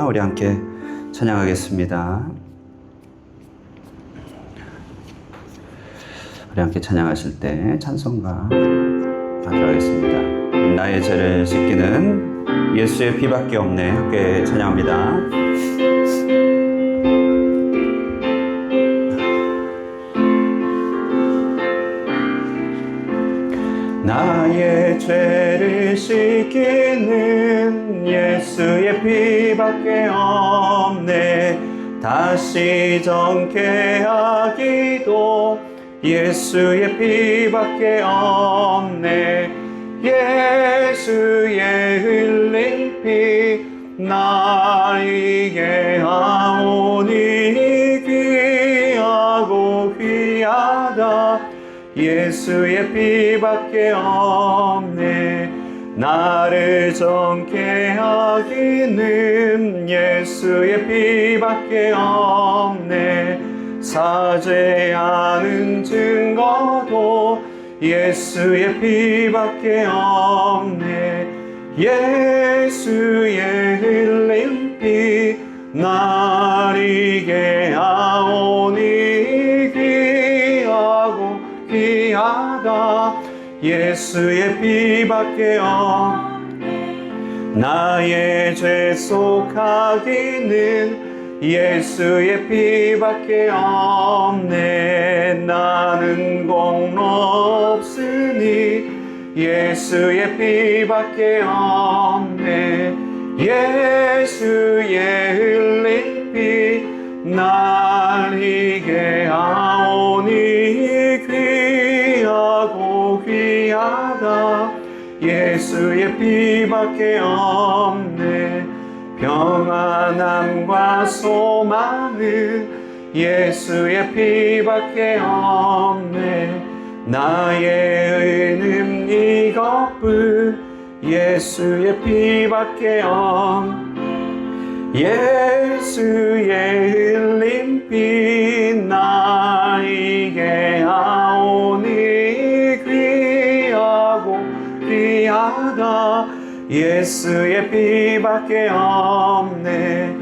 우리 함께 찬양하겠습니다. 우리 함께 찬양하실 때 찬송가 받들어가겠습니다. 나의 죄를 씻기는 예수의 피밖에 없네. 함께 찬양합니다. 나의 죄를 씻기는 예수의 피밖에 없네. 다시 정케 하기도 예수의 피밖에 없네. 예수의 흘린 피 날 이게 하오니 귀하고 귀하다. 예수의 피밖에 없네. 나를 정케 하기는 예수의 피밖에 없네. 사죄하는 증거도 예수의 피밖에 없네. 예수의 흘린 피 날 이게 하오니 귀하고 귀하다. 예수의 피밖에 없네. 나의 죄 속하기는 예수의 피밖에 없네. 나는 공로 없으니 예수의 피밖에 없네. 예수의 흘린 피 날 이게 하오니 귀하고 귀하다. 예수의 피밖에 없네. 평안함과 소망은 예수의 피밖에 없네. 나의 의는 이것뿐 예수의 피밖에 없네. 예수의 흘린 피 나에게 하오니 귀하고 귀하다. 예수의 피밖에 없네.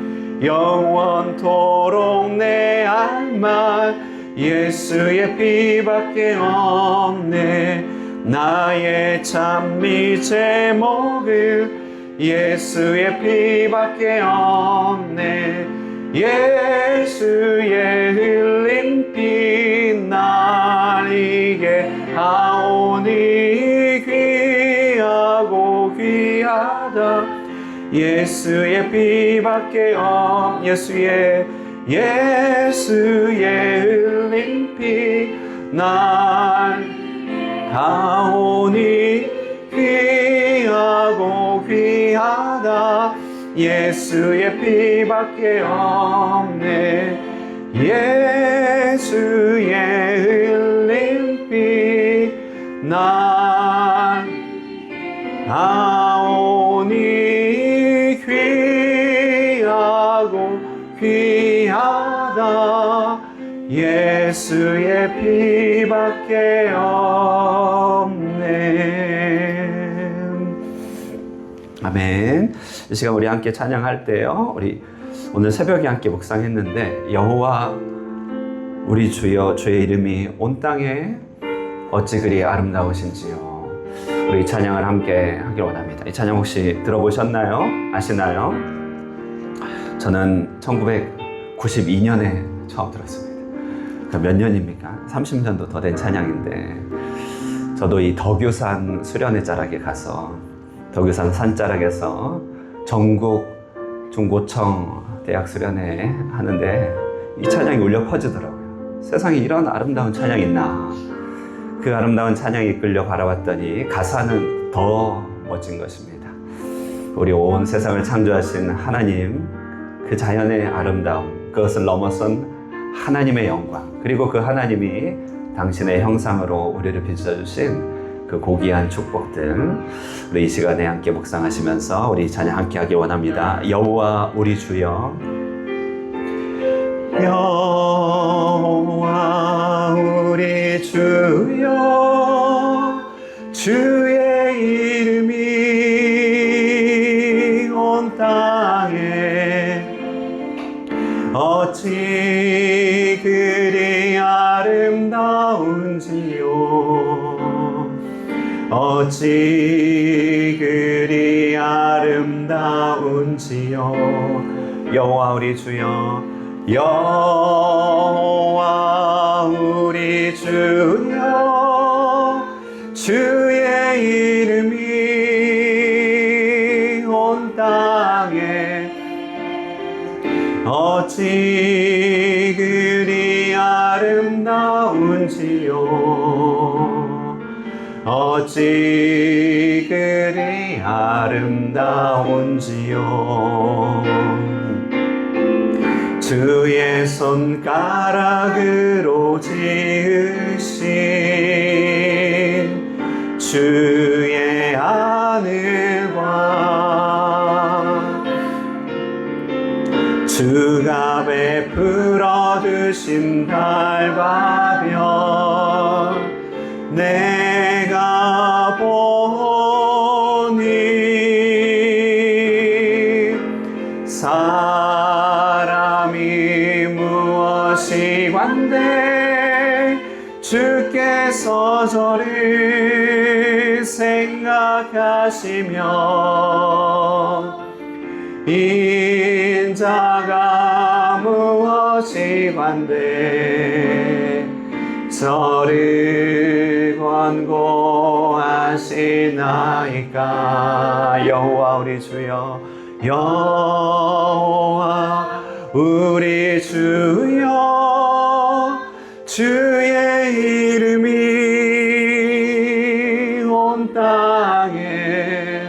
영원토록 내 알만 예수의 피밖에 없네. 나의 찬미 제목은 예수의 피밖에 없네. 예수의 흘린 피 날 이게 하오니 귀하고 귀하다. 예수의 피밖에 예수의 흘린 피 날 하오니 귀하고 귀하다. 예수의 피밖에 없네. 예수의 흘린 피 날 하오니 귀하고 귀하다. 예수의 피밖에 없네. 아멘. 이 시간 우리 함께 찬양할 때요, 우리 오늘 새벽에 함께 묵상했는데 여호와 우리 주여 주의 이름이 온 땅에 어찌 그리 아름다우신지요. 우리 이 찬양을 함께 하길 원합니다. 이 찬양 혹시 들어보셨나요? 아시나요? 저는 1992년에 처음 들었습니다. 몇 년입니까? 30년도 더 된 찬양인데, 저도 이 덕유산 수련회 자락에 가서 덕유산 산자락에서 전국 중고청 대학 수련회 하는데 이 찬양이 울려 퍼지더라고요. 세상에 이런 아름다운 찬양이 있나. 그 아름다운 찬양이 이끌려 바라봤더니 가사는 더 멋진 것입니다. 우리 온 세상을 창조하신 하나님, 그 자연의 아름다움, 그것을 넘어선 하나님의 영광, 그리고 그 하나님이 당신의 형상으로 우리를 빚어주신 그 고귀한 축복들, 우리 이 시간에 함께 묵상하시면서 우리 찬양 함께 하기 원합니다. 여호와 우리 주여, 여호와 우리 주여, 주의 이름이 온 땅에 어찌 그리 아름다운지요. 어찌 그리 아름다운지요. 여호와 우리 주여, 여호와 우리 주여, 주의 이름이 온 땅에 어찌 그리 아름다운지요. 어찌 그리 아름다운지요. 주의 손가락으로 지으신 주의 하늘과 주가 베풀어 두신 달과 별 내가 보니 사람이 무엇이 관대 주께서 저를 생각하시며 인자가 무엇이 관대 저를 권고하시나이까. 여호와 우리 주여, 여호와 우리 주여, 주의 이름이 온 땅에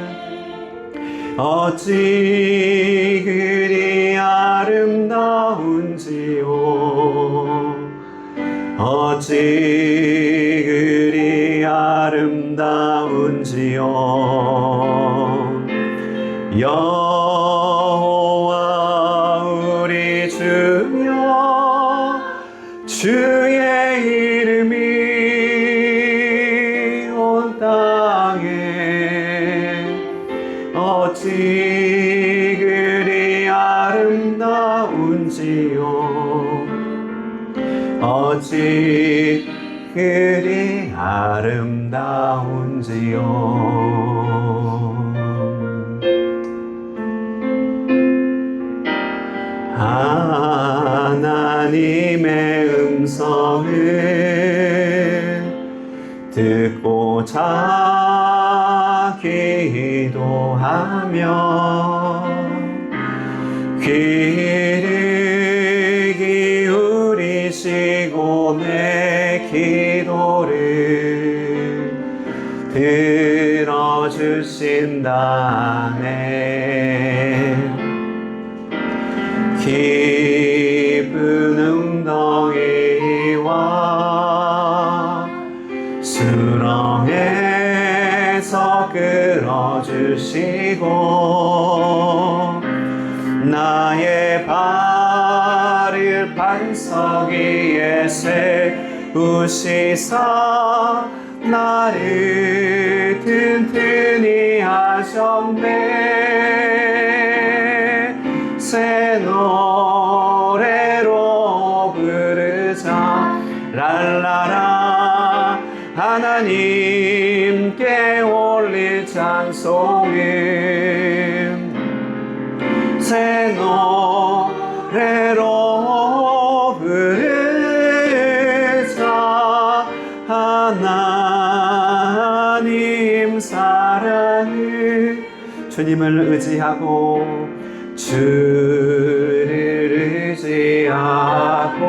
어찌 그리 아름다운지요. 어찌 그리 아름다운지요. 여호와 우리 주여, 주의 이름이 온 땅에 어찌 그리 아름다운지요. 어찌 그리 아름다운지요. 하나님의 음성을 듣고자 기도하며 귀를 기울이시고 내 기도를 들어주신다네. 깊은 웅덩이와 수렁에서 끌어주시고 나의 발을 반석 위에 세우시사 나를 튼튼히 하셨네. 새 노래로 부르자 랄라라. 하나님께 올릴 찬송은 새 노래로 부르자. 하나님 사랑을 주님을 의지하고 주를 의지하고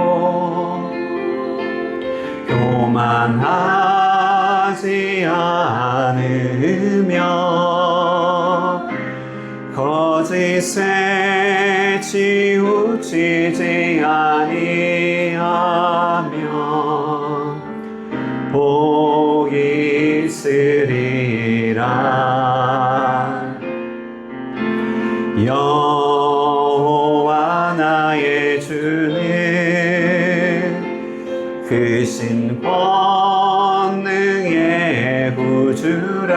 교만하지 않으며 거짓에 치우치지 아니하며 복이 있으리라. 여호와 나의 주는 크신 권능의 구주라.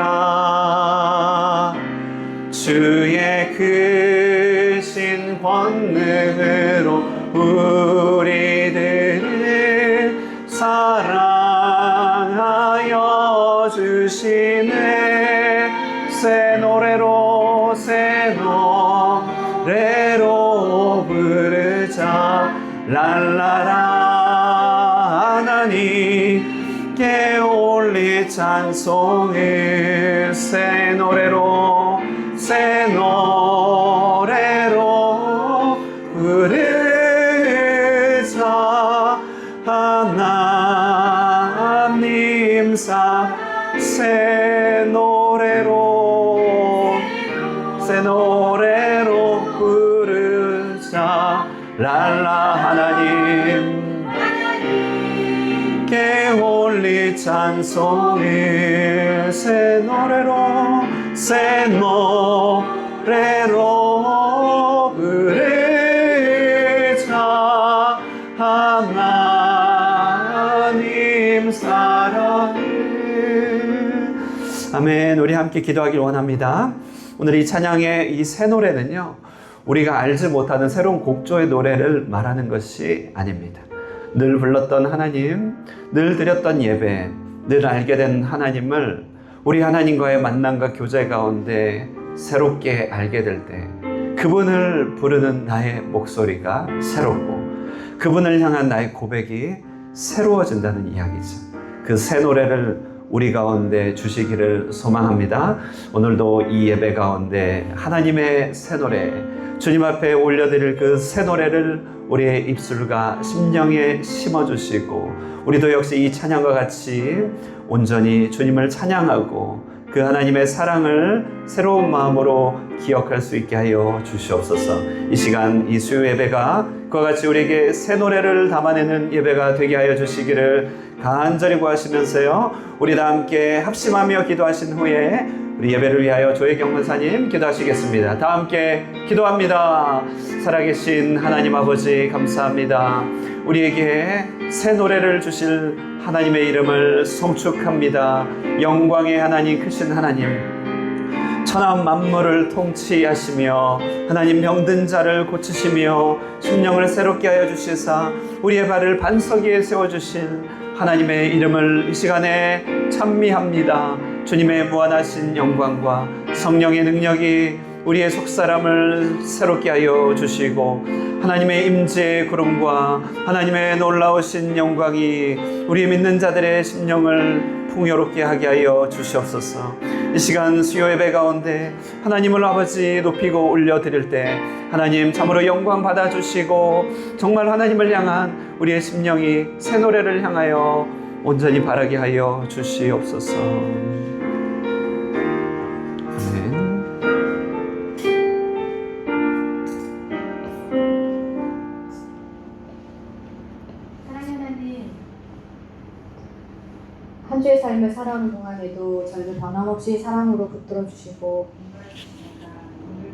주의 크신 권능으로 우리들을 사랑하여 주시네. 새 노래로 부르자. 랄라라. 하나님께 올리 찬송을 새 노래로 부르자. 하나님 새 노래로 부르자. 랄라. 하나님께 올리 찬송을 새 노래로 부르자. 하나님 사랑을. 아멘. 우리 함께 기도하길 원합니다. 오늘 이 찬양의 이 새 노래는요, 우리가 알지 못하는 새로운 곡조의 노래를 말하는 것이 아닙니다. 늘 불렀던 하나님, 늘 드렸던 예배, 늘 알게 된 하나님을 우리 하나님과의 만남과 교제 가운데 새롭게 알게 될 때 그분을 부르는 나의 목소리가 새롭고 그분을 향한 나의 고백이 새로워진다는 이야기죠. 그 새 노래를 우리 가운데 주시기를 소망합니다. 오늘도 이 예배 가운데 하나님의 새 노래, 주님 앞에 올려드릴 그 새 노래를 우리의 입술과 심령에 심어주시고, 우리도 역시 이 찬양과 같이 온전히 주님을 찬양하고 그 하나님의 사랑을 새로운 마음으로 기억할 수 있게 하여 주시옵소서. 이 시간 이 수요 예배가 그와 같이 우리에게 새 노래를 담아내는 예배가 되게 하여 주시기를 간절히 구하시면서요, 우리 다 함께 합심하며 기도하신 후에 우리 예배를 위하여 조혜경 권사님 기도하시겠습니다. 다 함께 기도합니다. 살아계신 하나님 아버지, 감사합니다. 우리에게 새 노래를 주실 하나님의 이름을 송축합니다. 영광의 하나님, 크신 하나님, 천하 만물을 통치하시며 하나님 병든 자를 고치시며 심령을 새롭게 하여 주시사 우리의 발을 반석 위에 세워주신 하나님의 이름을 이 시간에 찬미합니다. 주님의 무한하신 영광과 성령의 능력이 우리의 속사람을 새롭게 하여 주시고, 하나님의 임재의 구름과 하나님의 놀라우신 영광이 우리 믿는 자들의 심령을 풍요롭게 하게 하여 주시옵소서. 이 시간 수요 예배 가운데 하나님을 아버지 높이고 올려드릴 때 하나님 참으로 영광 받아주시고, 정말 하나님을 향한 우리의 심령이 새 노래를 향하여 온전히 바라게 하여 주시옵소서. 아멘. 사랑하는 하나님, 한 주의 삶을 살아오는 동안에도 저희를 변함없이 사랑으로 붙들어 주시고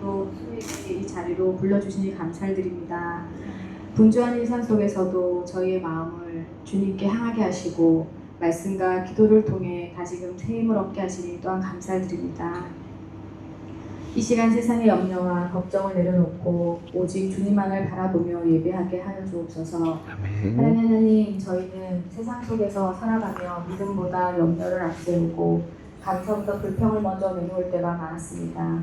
오늘도 수요일에 이 자리로 불러주시니 감사를 드립니다. 분주한 일상 속에서도 저희의 마음을 주님께 향하게 하시고 말씀과 기도를 통해 다시금 새 힘을 얻게 하시니 또한 감사를 드립니다. 이 시간 세상의 염려와 걱정을 내려놓고 오직 주님만을 바라보며 예배하게 하여 주옵소서. 하나님, 하나님, 저희는 세상 속에서 살아가며 믿음보다 염려를 앞세우고 감사보다 불평을 먼저 내놓을 때가 많았습니다.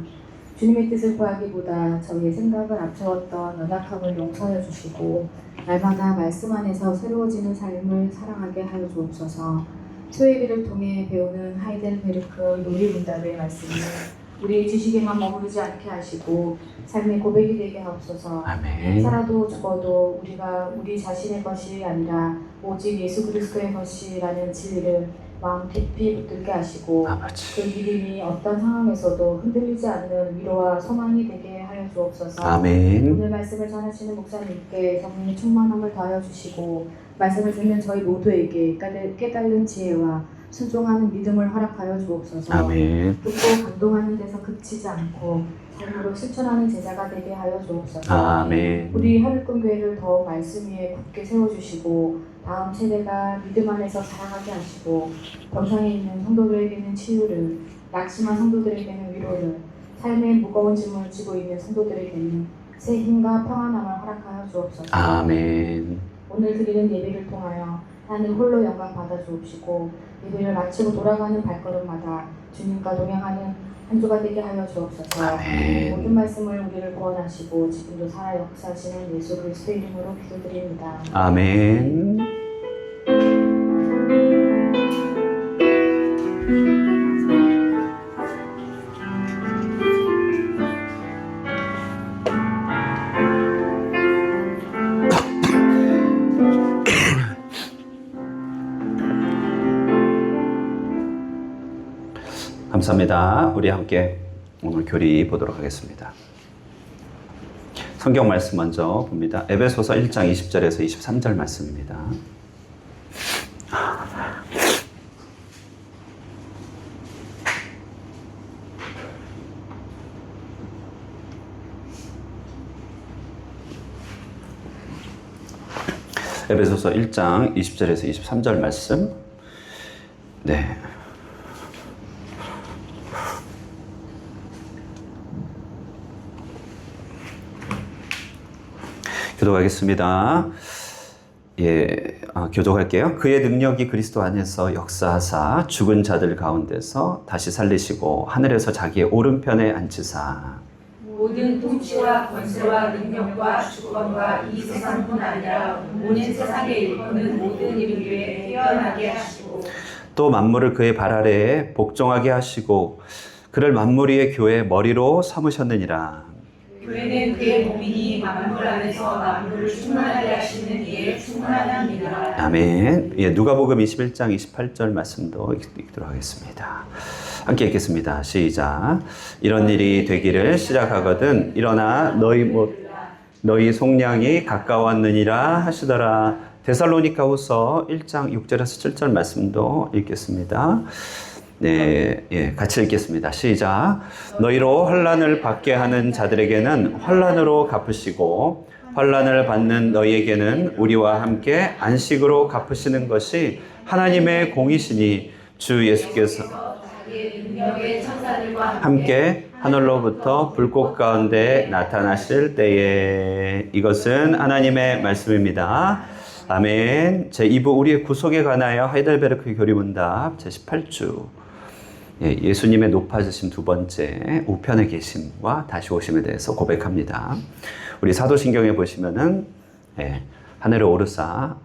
주님의 뜻을 구하기보다 저희의 생각을 앞세웠던 연약함을 용서해 주시고 날마다 말씀 안에서 새로워지는 삶을 사랑하게 하여 주옵소서. 수요예배를 통해 배우는 하이델베르크 요리문답의 말씀을 우리의 지식에만 머무르지 않게 하시고 삶의 고백이 되게 하옵소서. 아멘. 살아도 죽어도 우리가 우리 자신의 것이 아니라 오직 예수 그리스도의 것이라는 진리를 마음 깊이 붙들게 하시고 아버지. 그 믿음이 어떤 상황에서도 흔들리지 않는 위로와 소망이 되게 하여 주옵소서. 아멘. 오늘 말씀을 전하시는 목사님께 성령의 충만함을 더하여 주시고 말씀을 듣는 저희 모두에게 깨달은 지혜와 순종하는 믿음을 허락하여 주옵소서. 아멘. 듣고 감동하는 데서 그치지 않고 삶으로 실천하는 제자가 되게 하여 주옵소서. 아멘. 우리 하늘꿈 교회를 더욱 말씀 위에 굳게 세워주시고 다음 세대가 믿음 안에서 자라가게 하시고 병상에 있는 성도들에게는 치유를, 낙심한 성도들에게는 위로를, 삶의 무거운 짐을 지고 있는 성도들에게는 새 힘과 평안함을 허락하여 주옵소서. 아멘. 오늘 드리는 예배를 통하여 하나님 홀로 영광 받아 주옵시고 예배를 마치고 돌아가는 발걸음마다 주님과 동행하는 한 주가 되게 하여 주옵소서. 아멘. 모든 말씀을 우리를 구원하시고 지금도 살아 역사하시는 예수 그리스도 이름으로 기도드립니다. 아멘. 감사합니다. 우리 함께 오늘 교리 보도록 하겠습니다. 성경 말씀 먼저 봅니다. 에베소서 1장 20절에서 23절 말씀입니다. 에베소서 1장 20절에서 23절 말씀. 네. 교독하겠습니다. 교독할게요. 그의 능력이 그리스도 안에서 역사하사 죽은 자들 가운데서 다시 살리시고 하늘에서 자기의 오른편에 앉히사 모든 통치와 권세와 능력과 주권과 이 세상뿐 아니라 온 세상에 일컫는 모든 이름 위에 뛰어나게 하시고 또 만물을 그의 발 아래에 복종하게 하시고 그를 만물 위의 교회의 머리로 삼으셨느니라. 교회는 그의 몸이니 만물 안에서 만물을 충만하게 하시는 이의 충만함이니라. 아멘. 누가복음 21장 28절 말씀도 읽도록 하겠습니다. 함께 읽겠습니다. 시작. 이런 일이 되기를 시작하거든 일어나 너희 속량이 가까웠느니라 하시더라. 데살로니가후서 1장 6절에서 7절 말씀도 읽겠습니다. 네, 같이 읽겠습니다. 시작. 너희로 환난을 받게 하는 자들에게는 환난으로 갚으시고 환난을 받는 너희에게는 우리와 함께 안식으로 갚으시는 것이 하나님의 공이시니 주 예수께서 함께 하늘로부터 불꽃 가운데 나타나실 때에 이것은 하나님의 말씀입니다. 아멘. 제2부 우리의 구속에 관하여 하이델베르크 교리문답 제18주 예수님의 높아지심 두 번째 우편에 계심과 다시 오심에 대해서 고백합니다. 우리 사도신경에 보시면은 하늘에 오르사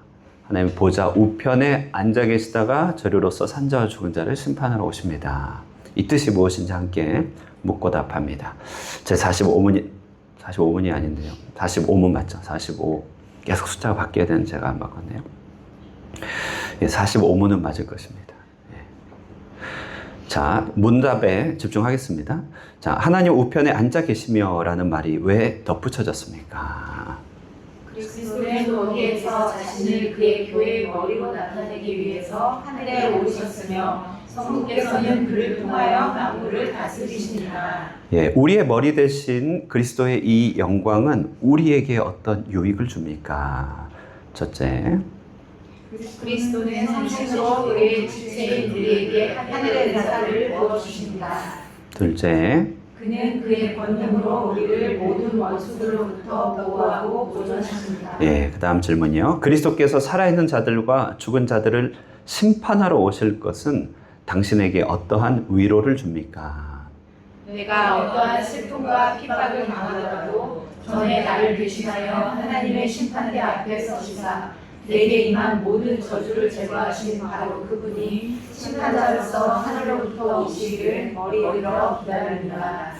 하나님 보좌 우편에 앉아 계시다가 저리로서 산자와 죽은 자를 심판하러 오십니다. 이 뜻이 무엇인지 함께 묻고 답합니다. 제 45문이 아닌데요. 45문 맞죠? 45. 계속 숫자가 바뀌어야 되는 제가 안 바꿨네요. 45문은 맞을 것입니다. 자, 문답에 집중하겠습니다. 자, 하나님 우편에 앉아 계시며 라는 말이 왜 덧붙여졌습니까? 그리스도는 거기에서 자신을 그의 교회의 머리로 나타내기 위해서 하늘에 오르셨으며 성부께서는 그를 통하여 만물을 다스리시니라. 우리의 머리 대신 그리스도의 이 영광은 우리에게 어떤 유익을 줍니까? 첫째, 그리스도는 상생으로 그의 주체인 우리에게 하늘의 은사를 부어주십니다. 둘째, 그는 그의 권능으로 우리를 모든 원수들로부터 보호하고 보존하십니다. 그 다음 질문이요. 그리스도께서 살아있는 자들과 죽은 자들을 심판하러 오실 것은 당신에게 어떠한 위로를 줍니까? 내가 어떠한 슬픔과 핍박을 당하더라도 전에 나를 대신하여 하나님의 심판대 앞에 서시사 내게 임한 모든 저주를 제거하신 바로 그분이 심판자로서 하늘로부터 오시기를 머리 들어 기다립니다.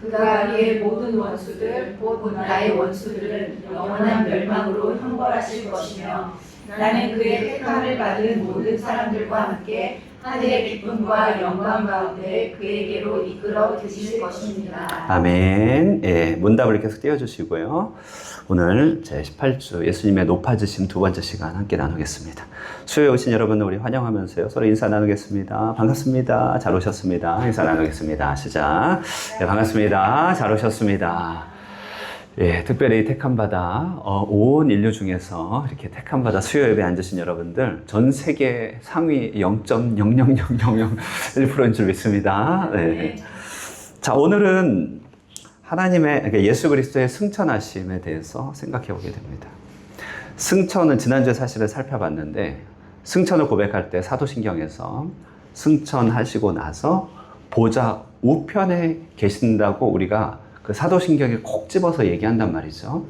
그가 그의 모든 원수들 곧 나의 원수들을 영원한 멸망으로 형벌하실 것이며 나는 그의 택함을 받은 모든 사람들과 함께 하늘의 기쁨과 영광 가운데 그에게로 이끌어 드실 것입니다. 아멘. 문답을 계속 띄워주시고요. 오늘 제18주 예수님의 높아지심 두 번째 시간 함께 나누겠습니다. 수요일에 오신 여러분을 우리 환영하면서요. 서로 인사 나누겠습니다. 반갑습니다. 잘 오셨습니다. 인사 나누겠습니다. 시작. 반갑습니다. 잘 오셨습니다. 특별히 택함받아 온 인류 중에서 이렇게 택함받아 수요 예배에 앉으신 여러분들 전 세계 상위 0.00001%인 줄 믿습니다. 자, 오늘은 하나님의, 그러니까 예수 그리스도의 승천하심에 대해서 생각해 보게 됩니다. 승천은 지난주에 사실을 살펴봤는데, 승천을 고백할 때 사도신경에서 승천하시고 나서 보좌 우편에 계신다고 우리가 그 사도신경에 콕 집어서 얘기한단 말이죠.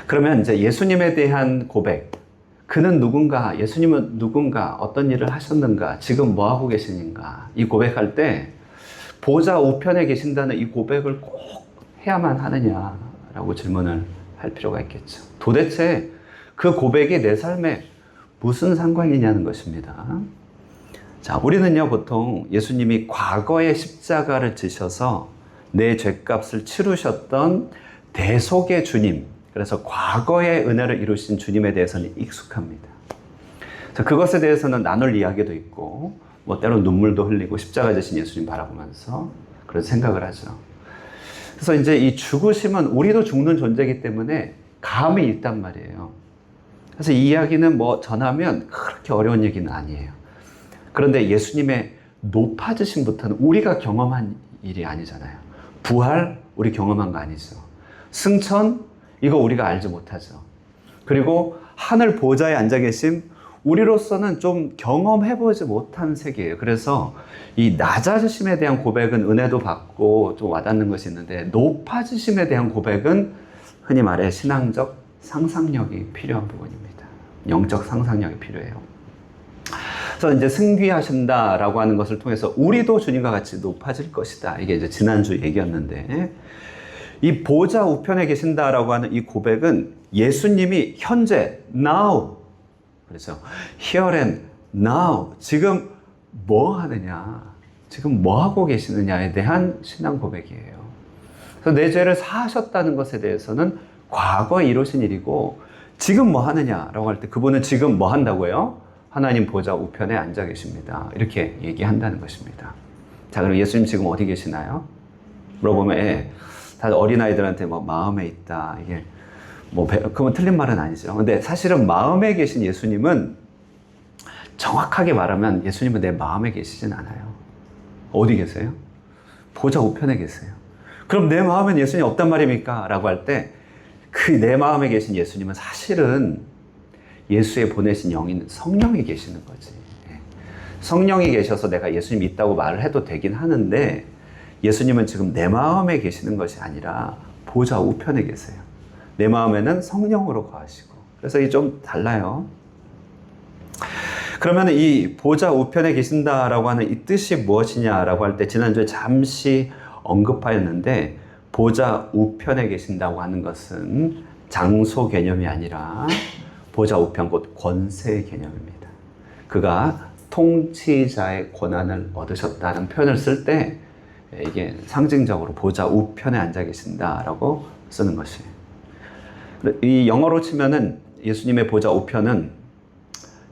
그러면 이제 예수님에 대한 고백, 그는 누군가, 예수님은 누군가, 어떤 일을 하셨는가, 지금 뭐 하고 계시는가, 이 고백할 때 보좌 우편에 계신다는 이 고백을 꼭 해야만 하느냐라고 질문을 할 필요가 있겠죠. 도대체 그 고백이 내 삶에 무슨 상관이냐는 것입니다. 자, 우리는요, 보통 예수님이 과거에 십자가를 지셔서 내 죄값을 치르셨던 대속의 주님, 그래서 과거의 은혜를 이루신 주님에 대해서는 익숙합니다. 자, 그것에 대해서는 나눌 이야기도 있고, 뭐 때로 눈물도 흘리고 십자가 지신 예수님 바라보면서 그런 생각을 하죠. 그래서 이제 이 죽으심은 우리도 죽는 존재이기 때문에 감이 있단 말이에요. 그래서 이 이야기는 뭐 전하면 그렇게 어려운 얘기는 아니에요. 그런데 예수님의 높아지심부터는 우리가 경험한 일이 아니잖아요. 부활, 우리 경험한 거 아니죠. 승천, 이거 우리가 알지 못하죠. 그리고 하늘 보좌에 앉아 계심, 우리로서는 좀 경험해보지 못한 세계예요. 그래서 이 낮아지심에 대한 고백은 은혜도 받고 좀 와닿는 것이 있는데, 높아지심에 대한 고백은 흔히 말해 신앙적 상상력이 필요한 부분입니다. 영적 상상력이 필요해요. 그래서 이제 승귀하신다라고 하는 것을 통해서 우리도 주님과 같이 높아질 것이다. 이게 이제 지난주 얘기였는데, 이 보좌 우편에 계신다라고 하는 이 고백은 예수님이 현재, now, 그렇죠. Here and now, 지금 뭐 하느냐, 지금 뭐 하고 계시느냐에 대한 신앙 고백이에요. 그래서 내 죄를 사하셨다는 것에 대해서는 과거에 이루신 일이고, 지금 뭐 하느냐라고 할 때 그분은 지금 뭐 한다고요? 하나님 보좌 우편에 앉아 계십니다. 이렇게 얘기한다는 것입니다. 자, 그럼 예수님 지금 어디 계시나요? 물어보면, 다들 어린아이들한테 뭐 마음에 있다, 이게 뭐 그건 틀린 말은 아니죠. 근데 사실은 마음에 계신 예수님은, 정확하게 말하면 예수님은 내 마음에 계시진 않아요. 어디 계세요? 보좌 우편에 계세요. 그럼 내 마음엔 예수님이 없단 말입니까? 라고 할 때, 그 내 마음에 계신 예수님은 사실은 예수의 보내신 영인 성령이 계시는 거지. 성령이 계셔서 내가 예수님 있다고 말을 해도 되긴 하는데, 예수님은 지금 내 마음에 계시는 것이 아니라 보좌 우편에 계세요. 내 마음에는 성령으로 거하시고. 그래서 이게 좀 달라요. 그러면 이 보좌 우편에 계신다라고 하는 이 뜻이 무엇이냐라고 할 때, 지난주에 잠시 언급하였는데, 보좌 우편에 계신다고 하는 것은 장소 개념이 아니라 보좌 우편, 곧 권세의 개념입니다. 그가 통치자의 권한을 얻으셨다는 표현을 쓸 때, 이게 상징적으로 보좌 우편에 앉아 계신다라고 쓰는 것이에요. 이 영어로 치면은 예수님의 보좌 우편은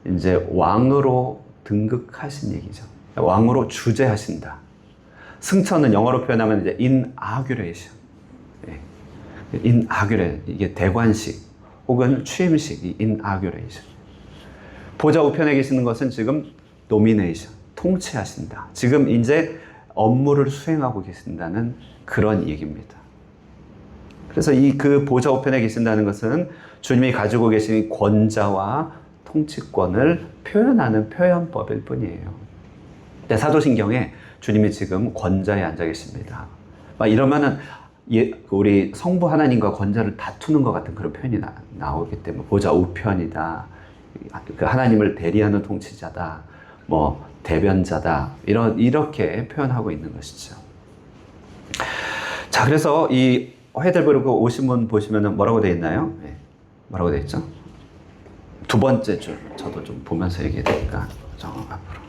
이제 왕으로 등극하신 얘기죠. 왕으로 주재하신다. 승천은 영어로 표현하면 이제 inauguration. inauguration. 이게 대관식 혹은 취임식, inauguration. 보좌 우편에 계시는 것은 지금 domination, 통치하신다. 지금 이제 업무를 수행하고 계신다는 그런 얘기입니다. 그래서 그 보좌 우편에 계신다는 것은 주님이 가지고 계신 권자와 통치권을 표현하는 표현법일 뿐이에요. 사도신경에 주님이 지금 권자에 앉아 계십니다. 막 이러면은 우리 성부 하나님과 권자를 다투는 것 같은 그런 표현이 나오기 때문에 보좌 우편이다, 그 하나님을 대리하는 통치자다, 뭐 대변자다, 이렇게 표현하고 있는 것이죠. 자, 그래서 이 헤델베르크 오신 분 보시면 뭐라고 되어 있나요? 네. 뭐라고 되어 있죠? 두 번째 줄, 저도 좀 보면서 얘기해야 되니까 좀 앞으로.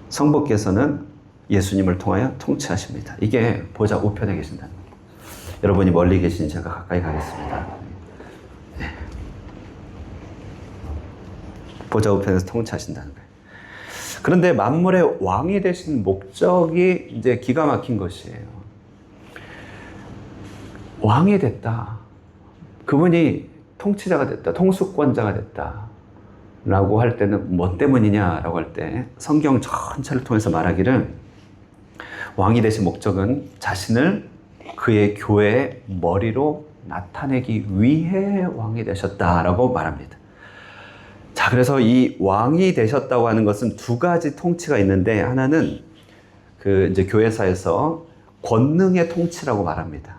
성부께서는 예수님을 통하여 통치하십니다. 이게 보좌 우편에 계신다는 거예요. 여러분이 멀리 계시니 제가 가까이 가겠습니다. 네. 보좌 우편에서 통치하신다는 거예요. 그런데 만물의 왕이 되신 목적이 이제 기가 막힌 것이에요. 왕이 됐다. 그분이 통치자가 됐다. 통수권자가 됐다. 라고 할 때는 뭐 때문이냐라고 할 때 성경 전체를 통해서 말하기를 왕이 되신 목적은 자신을 그의 교회의 머리로 나타내기 위해 왕이 되셨다라고 말합니다. 자, 그래서 이 왕이 되셨다고 하는 것은 두 가지 통치가 있는데, 하나는 이제 교회사에서 권능의 통치라고 말합니다.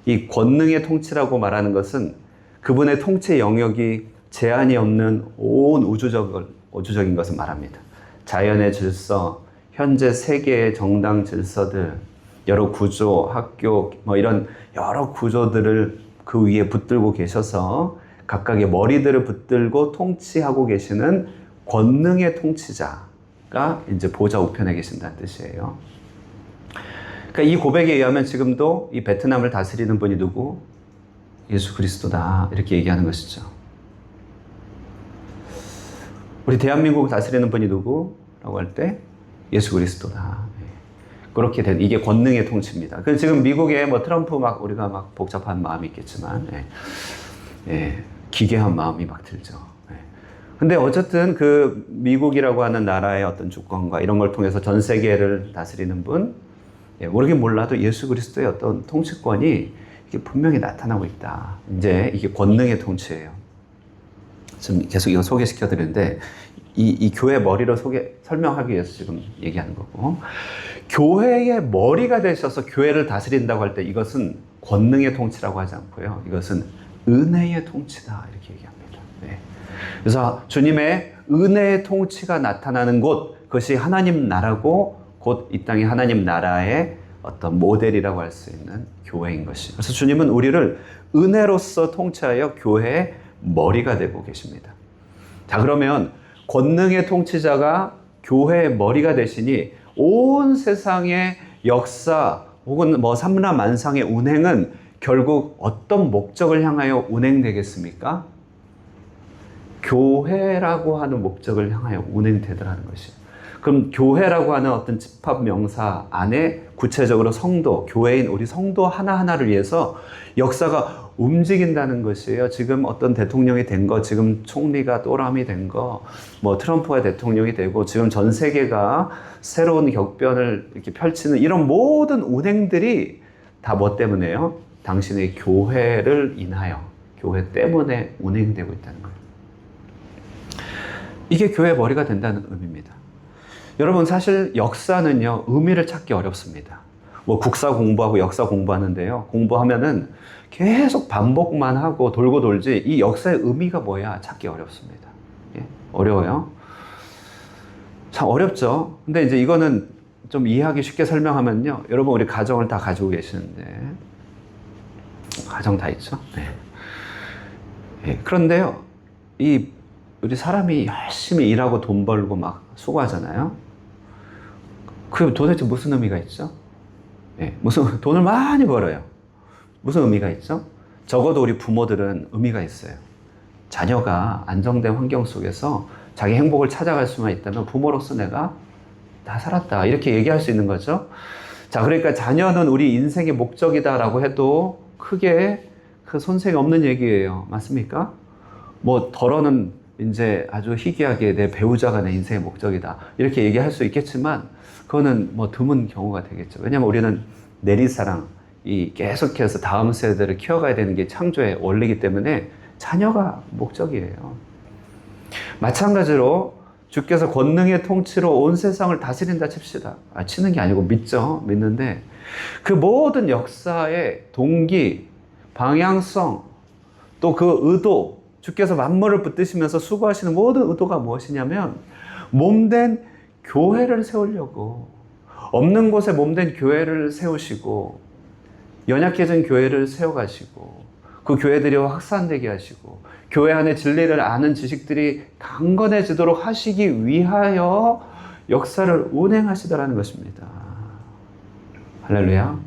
이 권능의 통치라고 말하는 것은 그분의 통치 영역이 제한이 없는 온 우주적인 것을 말합니다. 자연의 질서, 현재 세계의 정당 질서들, 여러 구조, 학교, 이런 여러 구조들을 그 위에 붙들고 계셔서 각각의 머리들을 붙들고 통치하고 계시는 권능의 통치자가 이제 보좌 우편에 계신다는 뜻이에요. 그러니까 이 고백에 의하면 지금도 이 베트남을 다스리는 분이 누구? 예수 그리스도다, 이렇게 얘기하는 것이죠. 우리 대한민국을 다스리는 분이 누구라고 할 때 예수 그리스도다. 그렇게 된, 이게 권능의 통치입니다. 지금 미국에 트럼프 우리가 복잡한 마음이 있겠지만, 기괴한 마음이 들죠. 근데 어쨌든 그 미국이라고 하는 나라의 어떤 주권과 이런 걸 통해서 전 세계를 다스리는 분, 모르긴 몰라도 예수 그리스도의 어떤 통치권이 이게 분명히 나타나고 있다. 이제 이게 권능의 통치예요. 지금 계속 이거 소개시켜 드리는데, 이 교회 머리로 설명하기 위해서 지금 얘기하는 거고, 교회의 머리가 되셔서 교회를 다스린다고 할 때 이것은 권능의 통치라고 하지 않고요. 이것은 은혜의 통치다, 이렇게 얘기합니다. 그래서 주님의 은혜의 통치가 나타나는 곳, 그것이 하나님 나라고 곧 이 땅의 하나님 나라의 어떤 모델이라고 할 수 있는 교회인 것이. 그래서 주님은 우리를 은혜로서 통치하여 교회의 머리가 되고 계십니다. 자, 그러면 권능의 통치자가 교회의 머리가 되시니 온 세상의 역사 혹은 삼라만상의 운행은 결국 어떤 목적을 향하여 운행되겠습니까? 교회라고 하는 목적을 향하여 운행되더라는 것이에요. 그럼 교회라고 하는 어떤 집합 명사 안에 구체적으로 성도, 교회인 우리 성도 하나하나를 위해서 역사가 움직인다는 것이에요. 지금 어떤 대통령이 된 거, 지금 총리가 또람이 된 거, 트럼프가 대통령이 되고 지금 전 세계가 새로운 격변을 이렇게 펼치는 이런 모든 운행들이 다 뭐 때문에요? 당신의 교회를 인하여, 교회 때문에 운행되고 있다는 거예요. 이게 교회의 머리가 된다는 의미입니다. 여러분, 사실 역사는요, 의미를 찾기 어렵습니다. 국사 공부하고 역사 공부하는데요, 공부하면은 계속 반복만 하고 돌고 돌지 이 역사의 의미가 뭐야 찾기 어렵습니다. 어려워요. 참 어렵죠. 근데 이제 이거는 좀 이해하기 쉽게 설명하면요, 여러분 우리 가정을 다 가지고 계시는데, 가정 다 있죠. 그런데요, 우리 사람이 열심히 일하고 돈 벌고 수고하잖아요. 그게 도대체 무슨 의미가 있죠? 무슨 돈을 많이 벌어요. 무슨 의미가 있죠? 적어도 우리 부모들은 의미가 있어요. 자녀가 안정된 환경 속에서 자기 행복을 찾아갈 수만 있다면 부모로서 내가 다 살았다, 이렇게 얘기할 수 있는 거죠. 자, 그러니까 자녀는 우리 인생의 목적이다라고 해도 크게 그 손색이 없는 얘기예요. 맞습니까? 덜어는 이제 아주 희귀하게 내 배우자가 내 인생의 목적이다, 이렇게 얘기할 수 있겠지만 그거는 드문 경우가 되겠죠. 왜냐하면 우리는 내리사랑, 계속해서 다음 세대를 키워가야 되는 게 창조의 원리이기 때문에 자녀가 목적이에요. 마찬가지로 주께서 권능의 통치로 온 세상을 다스린다 칩시다. 치는 게 아니고 믿죠. 믿는데 그 모든 역사의 동기, 방향성, 또 그 의도, 주께서 만물을 붙드시면서 수고하시는 모든 의도가 무엇이냐면 몸된 교회를 세우려고, 없는 곳에 몸된 교회를 세우시고 연약해진 교회를 세워가시고 그 교회들이 확산되게 하시고 교회 안에 진리를 아는 지식들이 강건해지도록 하시기 위하여 역사를 운행하시더라는 것입니다. 할렐루야.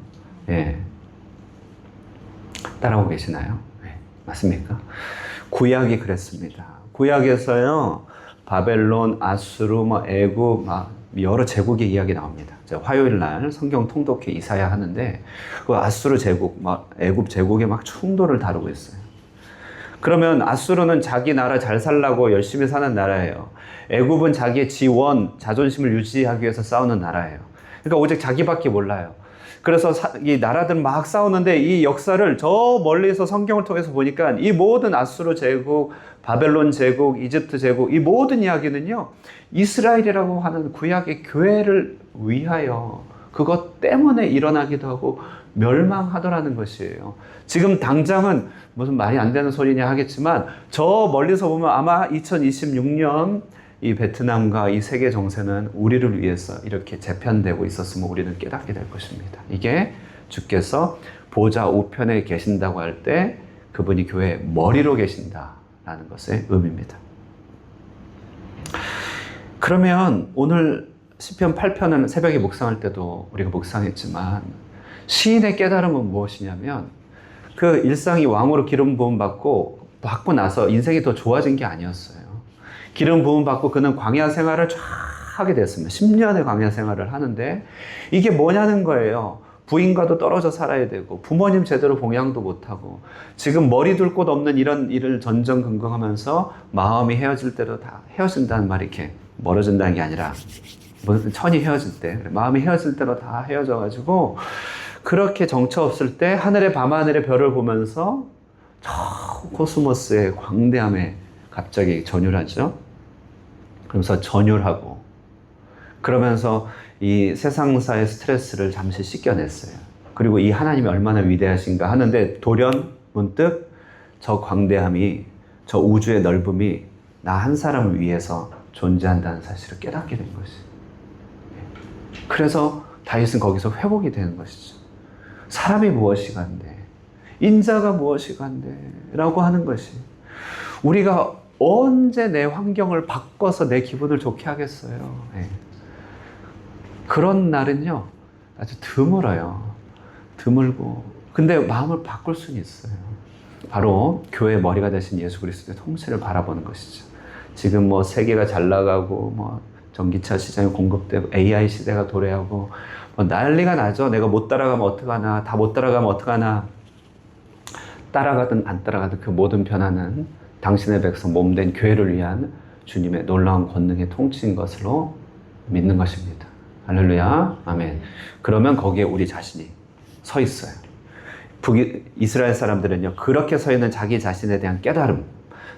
따라오고 계시나요? 맞습니까? 구약이 그랬습니다. 구약에서요, 바벨론, 아수르, 애굽, 여러 제국의 이야기 나옵니다. 제가 화요일 날 성경 통독회 이사야 하는데 그 아수르 제국, 애굽 제국의 충돌을 다루고 있어요. 그러면 아수르는 자기 나라 잘 살라고 열심히 사는 나라예요. 애굽은 자기의 지원, 자존심을 유지하기 위해서 싸우는 나라예요. 그러니까 오직 자기밖에 몰라요. 그래서 이 나라들 막 싸우는데 이 역사를 저 멀리서 성경을 통해서 보니까 이 모든 아수르 제국, 바벨론 제국, 이집트 제국 이 모든 이야기는요. 이스라엘이라고 하는 구약의 교회를 위하여 그것 때문에 일어나기도 하고 멸망하더라는 것이에요. 지금 당장은 무슨 말이 안 되는 소리냐 하겠지만 저 멀리서 보면 아마 2026년 이 베트남과 이 세계 정세는 우리를 위해서 이렇게 재편되고 있었음을 우리는 깨닫게 될 것입니다. 이게 주께서 보좌 우편에 계신다고 할 때 그분이 교회의 머리로 계신다라는 것의 의미입니다. 그러면 오늘 시편 8편은 새벽에 묵상할 때도 우리가 묵상했지만 시인의 깨달음은 무엇이냐면 그 일상이 왕으로 기름 부음 받고 나서 인생이 더 좋아진 게 아니었어요. 기름 부음 받고 그는 광야 생활을 쫙 하게 됐습니다. 10년의 광야 생활을 하는데 이게 뭐냐는 거예요. 부인과도 떨어져 살아야 되고 부모님 제대로 봉양도 못하고 지금 머리 둘 곳 없는 이런 일을 전전긍긍하면서 마음이 헤어질 때도 다 헤어진다는 말이 이렇게 멀어진다는 게 아니라 천이 헤어질 때 마음이 헤어질 때로 다 헤어져가지고 그렇게 정처 없을 때 하늘의 밤하늘의 별을 보면서 저 코스모스의 광대함에 갑자기 전율하죠. 그러면서 전율하고 그러면서 이 세상사의 스트레스를 잠시 씻겨냈어요. 그리고 이 하나님이 얼마나 위대하신가 하는데 돌연 문득 저 광대함이 저 우주의 넓음이 나 한 사람을 위해서 존재한다는 사실을 깨닫게 된 것이죠. 그래서 다윗은 거기서 회복이 되는 것이죠. 사람이 무엇이 간대, 인자가 무엇이 간대 라고 하는 것이 우리가 언제 내 환경을 바꿔서 내 기분을 좋게 하겠어요. 네. 그런 날은요 아주 드물어요. 드물고 근데 마음을 바꿀 수는 있어요. 바로 교회의 머리가 되신 예수 그리스도의 통치를 바라보는 것이죠. 지금 뭐 세계가 잘 나가고 뭐 전기차 시장이 공급되고 AI 시대가 도래하고 뭐 난리가 나죠. 내가 못 따라가면 어떡하나, 다 못 따라가면 어떡하나. 따라가든 안 따라가든 그 모든 변화는 당신의 백성 몸된 교회를 위한 주님의 놀라운 권능의 통치인 것으로 믿는 것입니다. 할렐루야, 아멘. 그러면 거기에 우리 자신이 서 있어요. 이스라엘 사람들은요 그렇게 서 있는 자기 자신에 대한 깨달음,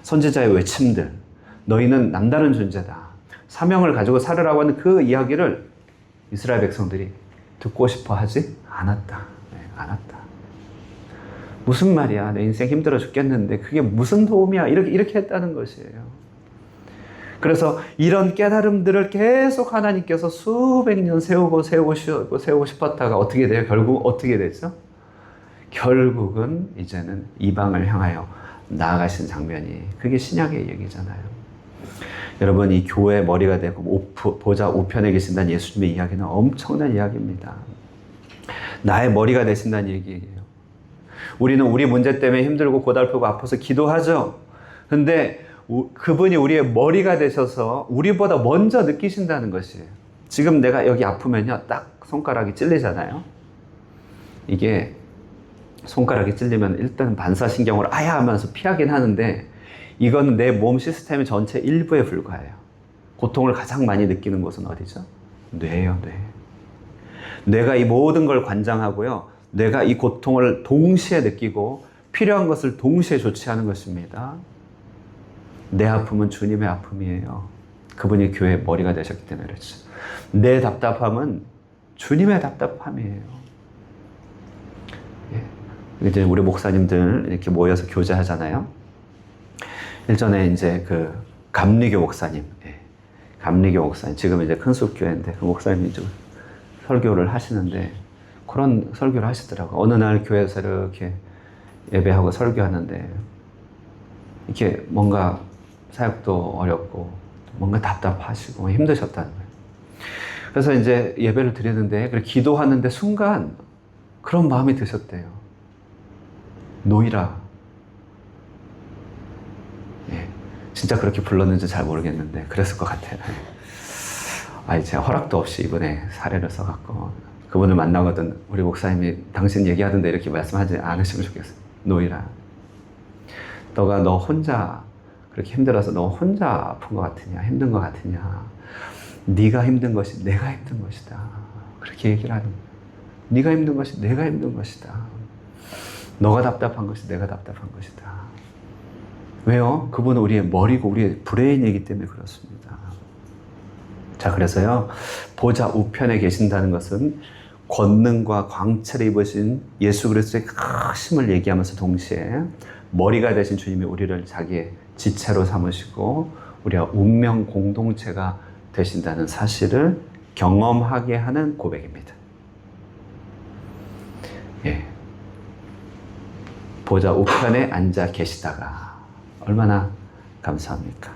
선지자의 외침들, 너희는 남다른 존재다, 사명을 가지고 살으라고 하는 그 이야기를 이스라엘 백성들이 듣고 싶어 하지 않았다. 네, 않았다. 무슨 말이야? 내 인생 힘들어 죽겠는데 그게 무슨 도움이야? 이렇게 했다는 것이에요. 그래서 이런 깨달음들을 계속 하나님께서 수백 년 세우고 싶었다가 어떻게 돼요? 결국 어떻게 되죠? 결국은 이제는 이방을 향하여 나아가신 장면이 그게 신약의 얘기잖아요. 여러분 이 교회의 머리가 되고 보좌 우편에 계신다는 예수님의 이야기는 엄청난 이야기입니다. 나의 머리가 되신다는 얘기예요. 우리는 우리 문제 때문에 힘들고 고달프고 아파서 기도하죠. 근데 그분이 우리의 머리가 되셔서 우리보다 먼저 느끼신다는 것이에요. 지금 내가 여기 아프면요 딱 손가락이 찔리잖아요. 이게 손가락이 찔리면 일단 반사신경으로 아야 하면서 피하긴 하는데 이건 내 몸 시스템의 전체 일부에 불과해요. 고통을 가장 많이 느끼는 곳은 어디죠? 뇌예요, 뇌. 뇌가 이 모든 걸 관장하고요. 뇌가 이 고통을 동시에 느끼고 필요한 것을 동시에 조치하는 것입니다. 내 아픔은 주님의 아픔이에요. 그분이 교회의 머리가 되셨기 때문에 그렇죠. 내 답답함은 주님의 답답함이에요. 예. 이제 우리 목사님들 이렇게 모여서 교제하잖아요. 일전에 이제 그 감리교 목사님, 예. 감리교 목사님, 지금 이제 큰숲교회인데 그 목사님이 좀 설교를 하시는데 그런 설교를 하시더라고요. 어느 날 교회에서 이렇게 예배하고 설교하는데 이렇게 뭔가 사역도 어렵고 뭔가 답답하시고 힘드셨다는 거예요. 그래서 이제 예배를 드리는데 기도하는데 순간 그런 마음이 드셨대요. 노이라. 예, 진짜 그렇게 불렀는지 잘 모르겠는데 그랬을 것 같아요. 제가 허락도 없이 이번에 사례를 써갖고 그분을 만나거든 우리 목사님이 당신 얘기하던데 이렇게 말씀하지 않으시면 좋겠어요. 노이라. 너 혼자 그렇게 힘들어서 너 혼자 아픈 것 같으냐, 힘든 것 같으냐. 네가 힘든 것이 내가 힘든 것이다. 그렇게 얘기를 하는 거예요. 네가 힘든 것이 내가 힘든 것이다. 너가 답답한 것이 내가 답답한 것이다. 왜요? 그분은 우리의 머리고 우리의 브레인이기 때문에 그렇습니다. 자, 그래서요, 보좌 우편에 계신다는 것은 권능과 광채를 입으신 예수 그리스도의 크심을 얘기하면서 동시에 머리가 되신 주님이 우리를 자기의 지체로 삼으시고 우리가 운명 공동체가 되신다는 사실을 경험하게 하는 고백입니다. 예. 보좌 우편에 앉아 계시다가 얼마나 감사합니까?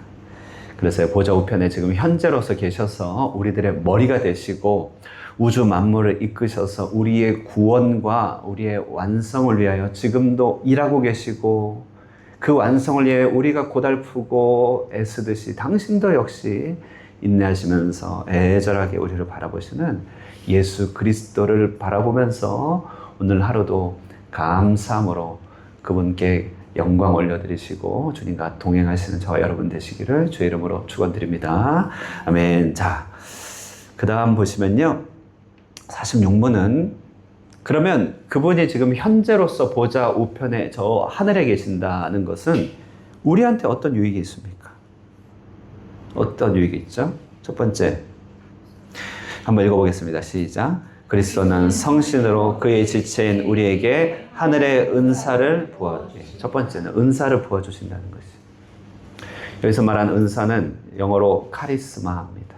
그래서 보좌 우편에 지금 현재로서 계셔서 우리들의 머리가 되시고 우주 만물을 이끄셔서 우리의 구원과 우리의 완성을 위하여 지금도 일하고 계시고 그 완성을 위해 우리가 고달프고 애쓰듯이 당신도 역시 인내하시면서 애절하게 우리를 바라보시는 예수 그리스도를 바라보면서 오늘 하루도 감사함으로 그분께 영광 올려드리시고 주님과 동행하시는 저와 여러분 되시기를 주의 이름으로 축원드립니다. 아멘. 자, 그 다음 보시면요. 46문은 그러면 그분이 지금 현재로서 보좌 우편에 저 하늘에 계신다는 것은 우리한테 어떤 유익이 있습니까? 어떤 유익이 있죠? 첫 번째, 한번 읽어보겠습니다. 시작. 그리스도는 성신으로 그의 지체인 우리에게 하늘의 은사를 첫 번째는 은사를 부어주신다는 것이. 여기서 말하는 은사는 영어로 카리스마입니다.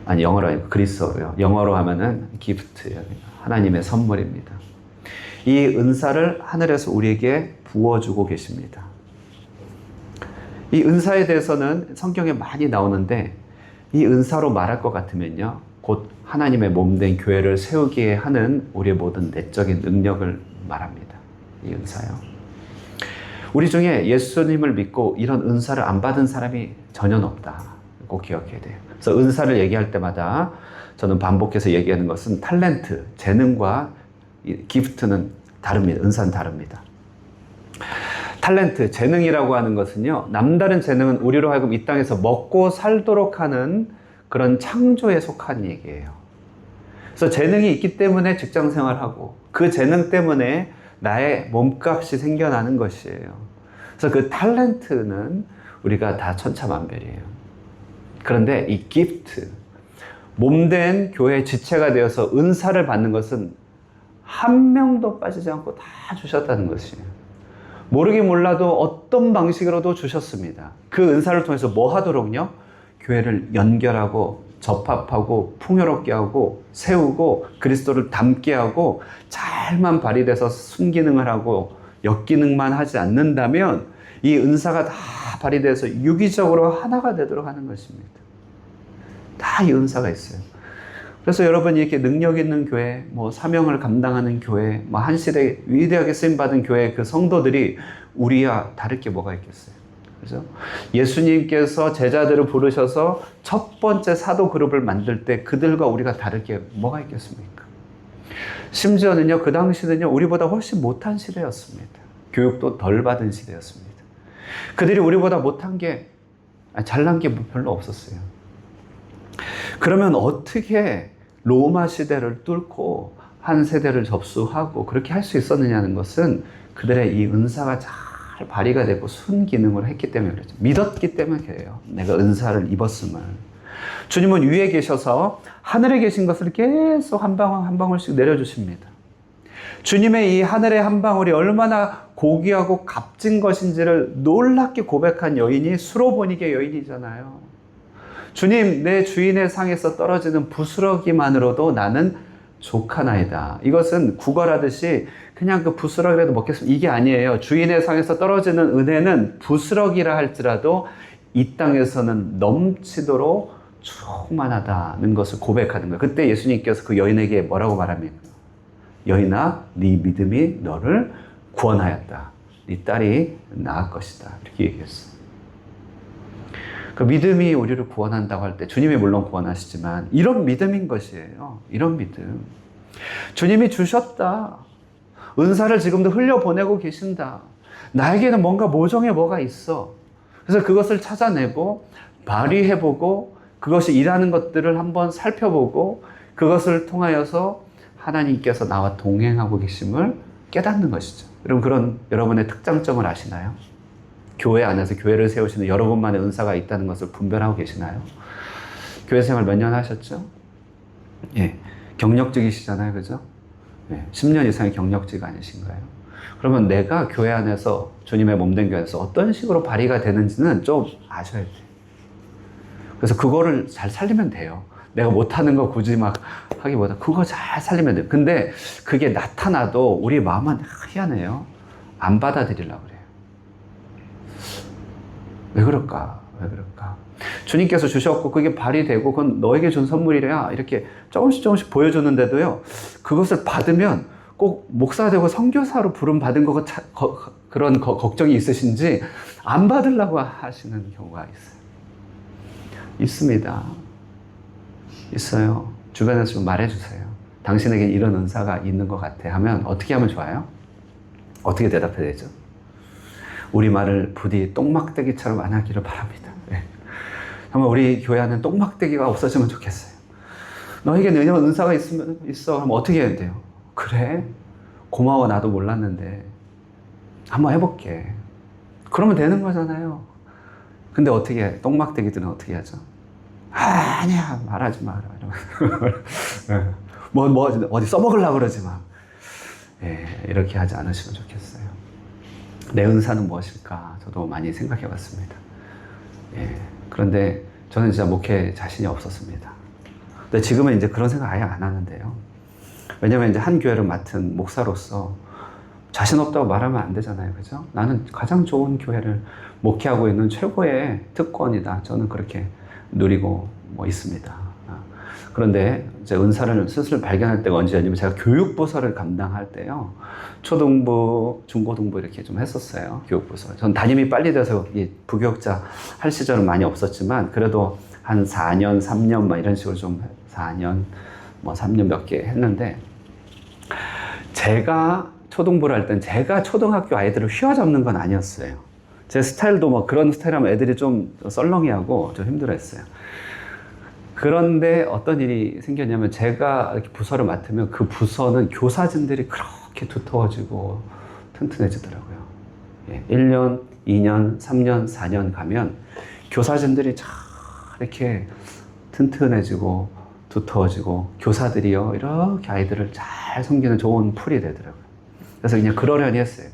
아니, 영어로 아니고 그리스어로요. 영어로 하면은 기프트예요. 하나님의 선물입니다. 이 은사를 하늘에서 우리에게 부어주고 계십니다. 이 은사에 대해서는 성경에 많이 나오는데 이 은사로 말할 것 같으면요. 곧 하나님의 몸된 교회를 세우기에 하는 우리의 모든 내적인 능력을 말합니다. 이 은사요. 우리 중에 예수님을 믿고 이런 은사를 안 받은 사람이 전혀 없다. 꼭 기억해야 돼요. 그래서 은사를 얘기할 때마다 저는 반복해서 얘기하는 것은 탤런트, 재능과 기프트는 다릅니다. 은사는 다릅니다. 탤런트, 재능이라고 하는 것은요. 남다른 재능은 우리로 하여금 이 땅에서 먹고 살도록 하는 그런 창조에 속한 얘기예요. 그래서 재능이 있기 때문에 직장 생활하고 그 재능 때문에 나의 몸값이 생겨나는 것이에요. 그래서 그 탤런트는 우리가 다 천차만별이에요. 그런데 이 기프트, 몸된 교회 지체가 되어서 은사를 받는 것은 한 명도 빠지지 않고 다 주셨다는 것이에요. 모르긴 몰라도 어떤 방식으로도 주셨습니다. 그 은사를 통해서 뭐 하도록요? 교회를 연결하고 접합하고 풍요롭게 하고 세우고 그리스도를 닮게 하고 잘만 발휘돼서 순기능을 하고 역기능만 하지 않는다면 이 은사가 다 발휘돼서 유기적으로 하나가 되도록 하는 것입니다. 다 이 은사가 있어요. 그래서 여러분이 이렇게 능력 있는 교회, 뭐 사명을 감당하는 교회, 뭐 한 시대에 위대하게 쓰임받은 교회 그 성도들이 우리와 다를 게 뭐가 있겠어요? 그죠? 예수님께서 제자들을 부르셔서 첫 번째 사도 그룹을 만들 때 그들과 우리가 다를 게 뭐가 있겠습니까? 심지어는요, 그 당시는요, 우리보다 훨씬 못한 시대였습니다. 교육도 덜 받은 시대였습니다. 그들이 우리보다 못한 게, 잘난 게 별로 없었어요. 그러면 어떻게 로마 시대를 뚫고 한 세대를 접수하고 그렇게 할 수 있었느냐는 것은 그들의 이 은사가 잘 발휘가 되고 순기능을 했기 때문에 그렇죠. 믿었기 때문에 그래요. 내가 은사를 입었음을. 주님은 위에 계셔서 하늘에 계신 것을 계속 한 방울 한 방울씩 내려주십니다. 주님의 이 하늘의 한 방울이 얼마나 고귀하고 값진 것인지를 놀랍게 고백한 여인이 수로보니게 여인이잖아요. 주님, 내 주인의 상에서 떨어지는 부스러기만으로도 나는 족하나이다. 이것은 구걸하듯이 그냥 그 부스러기라도 먹겠습니다. 이게 아니에요. 주인의 상에서 떨어지는 은혜는 부스러기라 할지라도 이 땅에서는 넘치도록 충만하다는 것을 고백하는 거예요. 그때 예수님께서 그 여인에게 뭐라고 말합니까? 여인아, 네 믿음이 너를 구원하였다. 네 딸이 나을 것이다. 이렇게 얘기했어요. 그 믿음이 우리를 구원한다고 할 때 주님이 물론 구원하시지만 이런 믿음인 것이에요. 이런 믿음. 주님이 주셨다. 은사를 지금도 흘려보내고 계신다. 나에게는 뭔가 모종의 뭐가 있어. 그래서 그것을 찾아내고 발휘해보고 그것이 일하는 것들을 한번 살펴보고 그것을 통하여서 하나님께서 나와 동행하고 계심을 깨닫는 것이죠. 여러분, 그런 여러분의 특장점을 아시나요? 교회 안에서 교회를 세우시는 여러분만의 은사가 있다는 것을 분별하고 계시나요? 교회 생활 몇 년 하셨죠? 예, 경력직이시잖아요, 그죠? 예, 10년 이상의 경력직 아니신가요? 그러면 내가 교회 안에서 주님의 몸된 교회에서 어떤 식으로 발휘가 되는지는 좀 아셔야 돼요. 그래서 그거를 잘 살리면 돼요. 내가 못하는 거 굳이 막 하기보다 그거 잘 살리면 돼요. 근데 그게 나타나도 우리 마음은 희한해요. 안 받아들이려고 그래요. 왜 그럴까? 왜 그럴까? 주님께서 주셨고 그게 발휘되고 그건 너에게 준 선물이래야 이렇게 조금씩 보여주는데도요, 그것을 받으면 꼭 목사 되고 선교사로 부름 받은 그런 걱정이 있으신지 안 받으려고 하시는 경우가 있어요. 있습니다. 있어요. 주변에서 좀 말해주세요. 당신에게 이런 은사가 있는 것 같아 하면 어떻게 하면 좋아요? 어떻게 대답해야 되죠? 우리 말을 부디 똥막대기처럼 안 하기를 바랍니다. 네. 정말 우리 교회 안에 똥막대기가 없어지면 좋겠어요. 너에게 이런 은사가 있어. 그럼 어떻게 해야 돼요? 그래? 고마워. 나도 몰랐는데 한번 해볼게. 그러면 되는 거잖아요. 근데 어떻게 해? 똥막대기들은 어떻게 하죠? 아니야, 말하지 마라. 어디 써먹으려고 그러지 마. 예, 이렇게 하지 않으시면 좋겠어요. 내 은사는 무엇일까? 저도 많이 생각해 봤습니다. 예, 그런데 저는 진짜 목회 자신이 없었습니다. 근데 지금은 이제 그런 생각 아예 안 하는데요. 왜냐면 이제 한 교회를 맡은 목사로서 자신 없다고 말하면 안 되잖아요. 그죠? 나는 가장 좋은 교회를 목회하고 있는 최고의 특권이다. 저는 그렇게 누리고 있습니다. 그런데 이제 은사를 스스로 발견할 때가 언제였냐면 제가 교육부서를 감당할 때요. 초등부, 중고등부 이렇게 좀 했었어요. 교육부서. 전 담임이 빨리 돼서 부교육자 할 시절은 많이 없었지만 그래도 한 4년, 3년 막 이런 식으로 좀 4년, 3년 몇 개 했는데 제가 초등부를 할 땐 제가 초등학교 아이들을 휘어잡는 건 아니었어요. 제 스타일도 그런 스타일하면 애들이 좀 썰렁해하고 좀 힘들어했어요. 그런데 어떤 일이 생겼냐면 제가 이렇게 부서를 맡으면 그 부서는 교사진들이 그렇게 두터워지고 튼튼해지더라고요. 예, 1년, 2년, 3년, 4년 가면 교사진들이 잘 이렇게 튼튼해지고 두터워지고 교사들이요 이렇게 아이들을 잘 섬기는 좋은 풀이 되더라고요. 그래서 그냥 그러려니 했어요.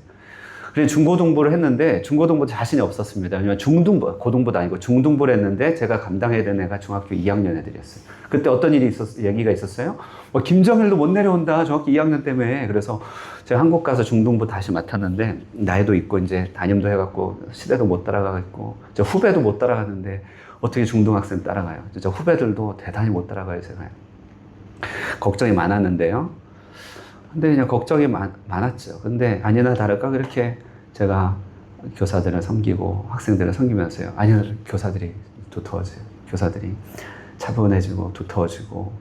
그래서 중고등부를 했는데 중고등부 자신이 없었습니다. 왜냐면 중등부, 고등부도 아니고 중등부를 했는데 제가 감당해야 되는 애가 중학교 2학년 애들이었어요. 그때 어떤 얘기가 있었어요? 김정일도 못 내려온다. 중학교 2학년 때문에. 그래서 제가 한국 가서 중등부 다시 맡았는데 나이도 있고 이제 담임도 해갖고 시대도 못 따라가고 저 후배도 못 따라가는데 어떻게 중등학생 따라가요? 저 후배들도 대단히 못 따라가요, 제가. 걱정이 많았는데요. 근데 그냥 걱정이 많았죠. 근데 아니나 다를까 그렇게 제가 교사들을 섬기고 학생들을 섬기면서요. 아니나 교사들이 두터워져요. 교사들이 차분해지고 두터워지고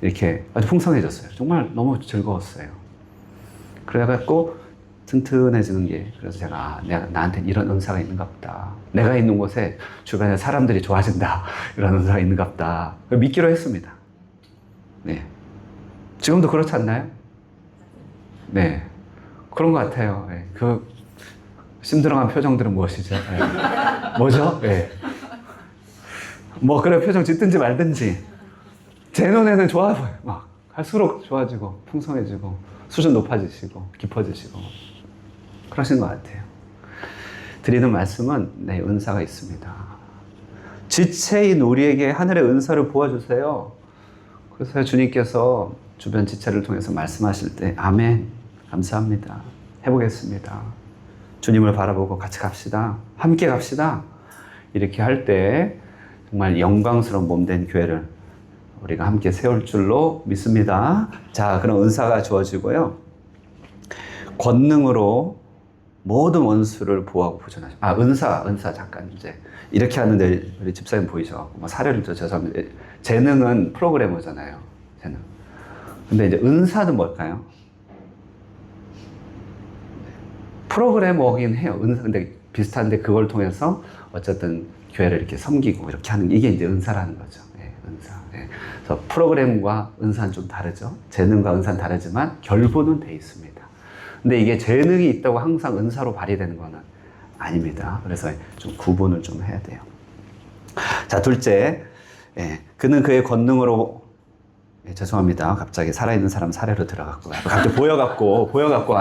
이렇게 아주 풍성해졌어요. 정말 너무 즐거웠어요. 그래갖고 튼튼해지는 게 그래서 제가 나한테 이런 은사가 있는가 보다. 내가 있는 곳에 주변에 사람들이 좋아진다. 이런 은사가 있는가 보다. 믿기로 했습니다. 네. 지금도 그렇지 않나요? 네. 그런 것 같아요. 네. 그 심드렁한 표정들은 무엇이죠? 네. 뭐죠? 네. 그래 표정 짓든지 말든지 제 눈에는 좋아 보여요. 막 할수록 좋아지고 풍성해지고 수준 높아지시고 깊어지시고 그러신 것 같아요. 드리는 말씀은 네, 은사가 있습니다. 지체인 우리에게 하늘의 은사를 부어주세요. 그래서 주님께서 주변 지체를 통해서 말씀하실 때 아멘, 감사합니다. 해보겠습니다. 주님을 바라보고 같이 갑시다. 함께 갑시다. 이렇게 할 때 정말 영광스러운 몸된 교회를 우리가 함께 세울 줄로 믿습니다. 자, 그럼 은사가 주어지고요. 권능으로 모든 원수를 보호하고 보존하시고. 은사 잠깐 이제 이렇게 하는데 우리 집사님 보이죠? 사례를 죄송합니다. 재능은 프로그래머잖아요. 재능. 근데 이제 은사는 뭘까요? 프로그래머긴 해요. 은사 근데 비슷한데 그걸 통해서 어쨌든 교회를 이렇게 섬기고 이렇게 하는 이게 이제 은사라는 거죠. 예. 은사. 예. 그래서 프로그램과 은사는 좀 다르죠. 재능과 은사는 다르지만 결부는 돼 있습니다. 근데 이게 재능이 있다고 항상 은사로 발휘되는 거는 아닙니다. 그래서 좀 구분을 좀 해야 돼요. 자, 둘째, 그는 그의 권능으로, 죄송합니다. 갑자기 살아있는 사람 사례로 들어갔고, 갑자기 보여갖고,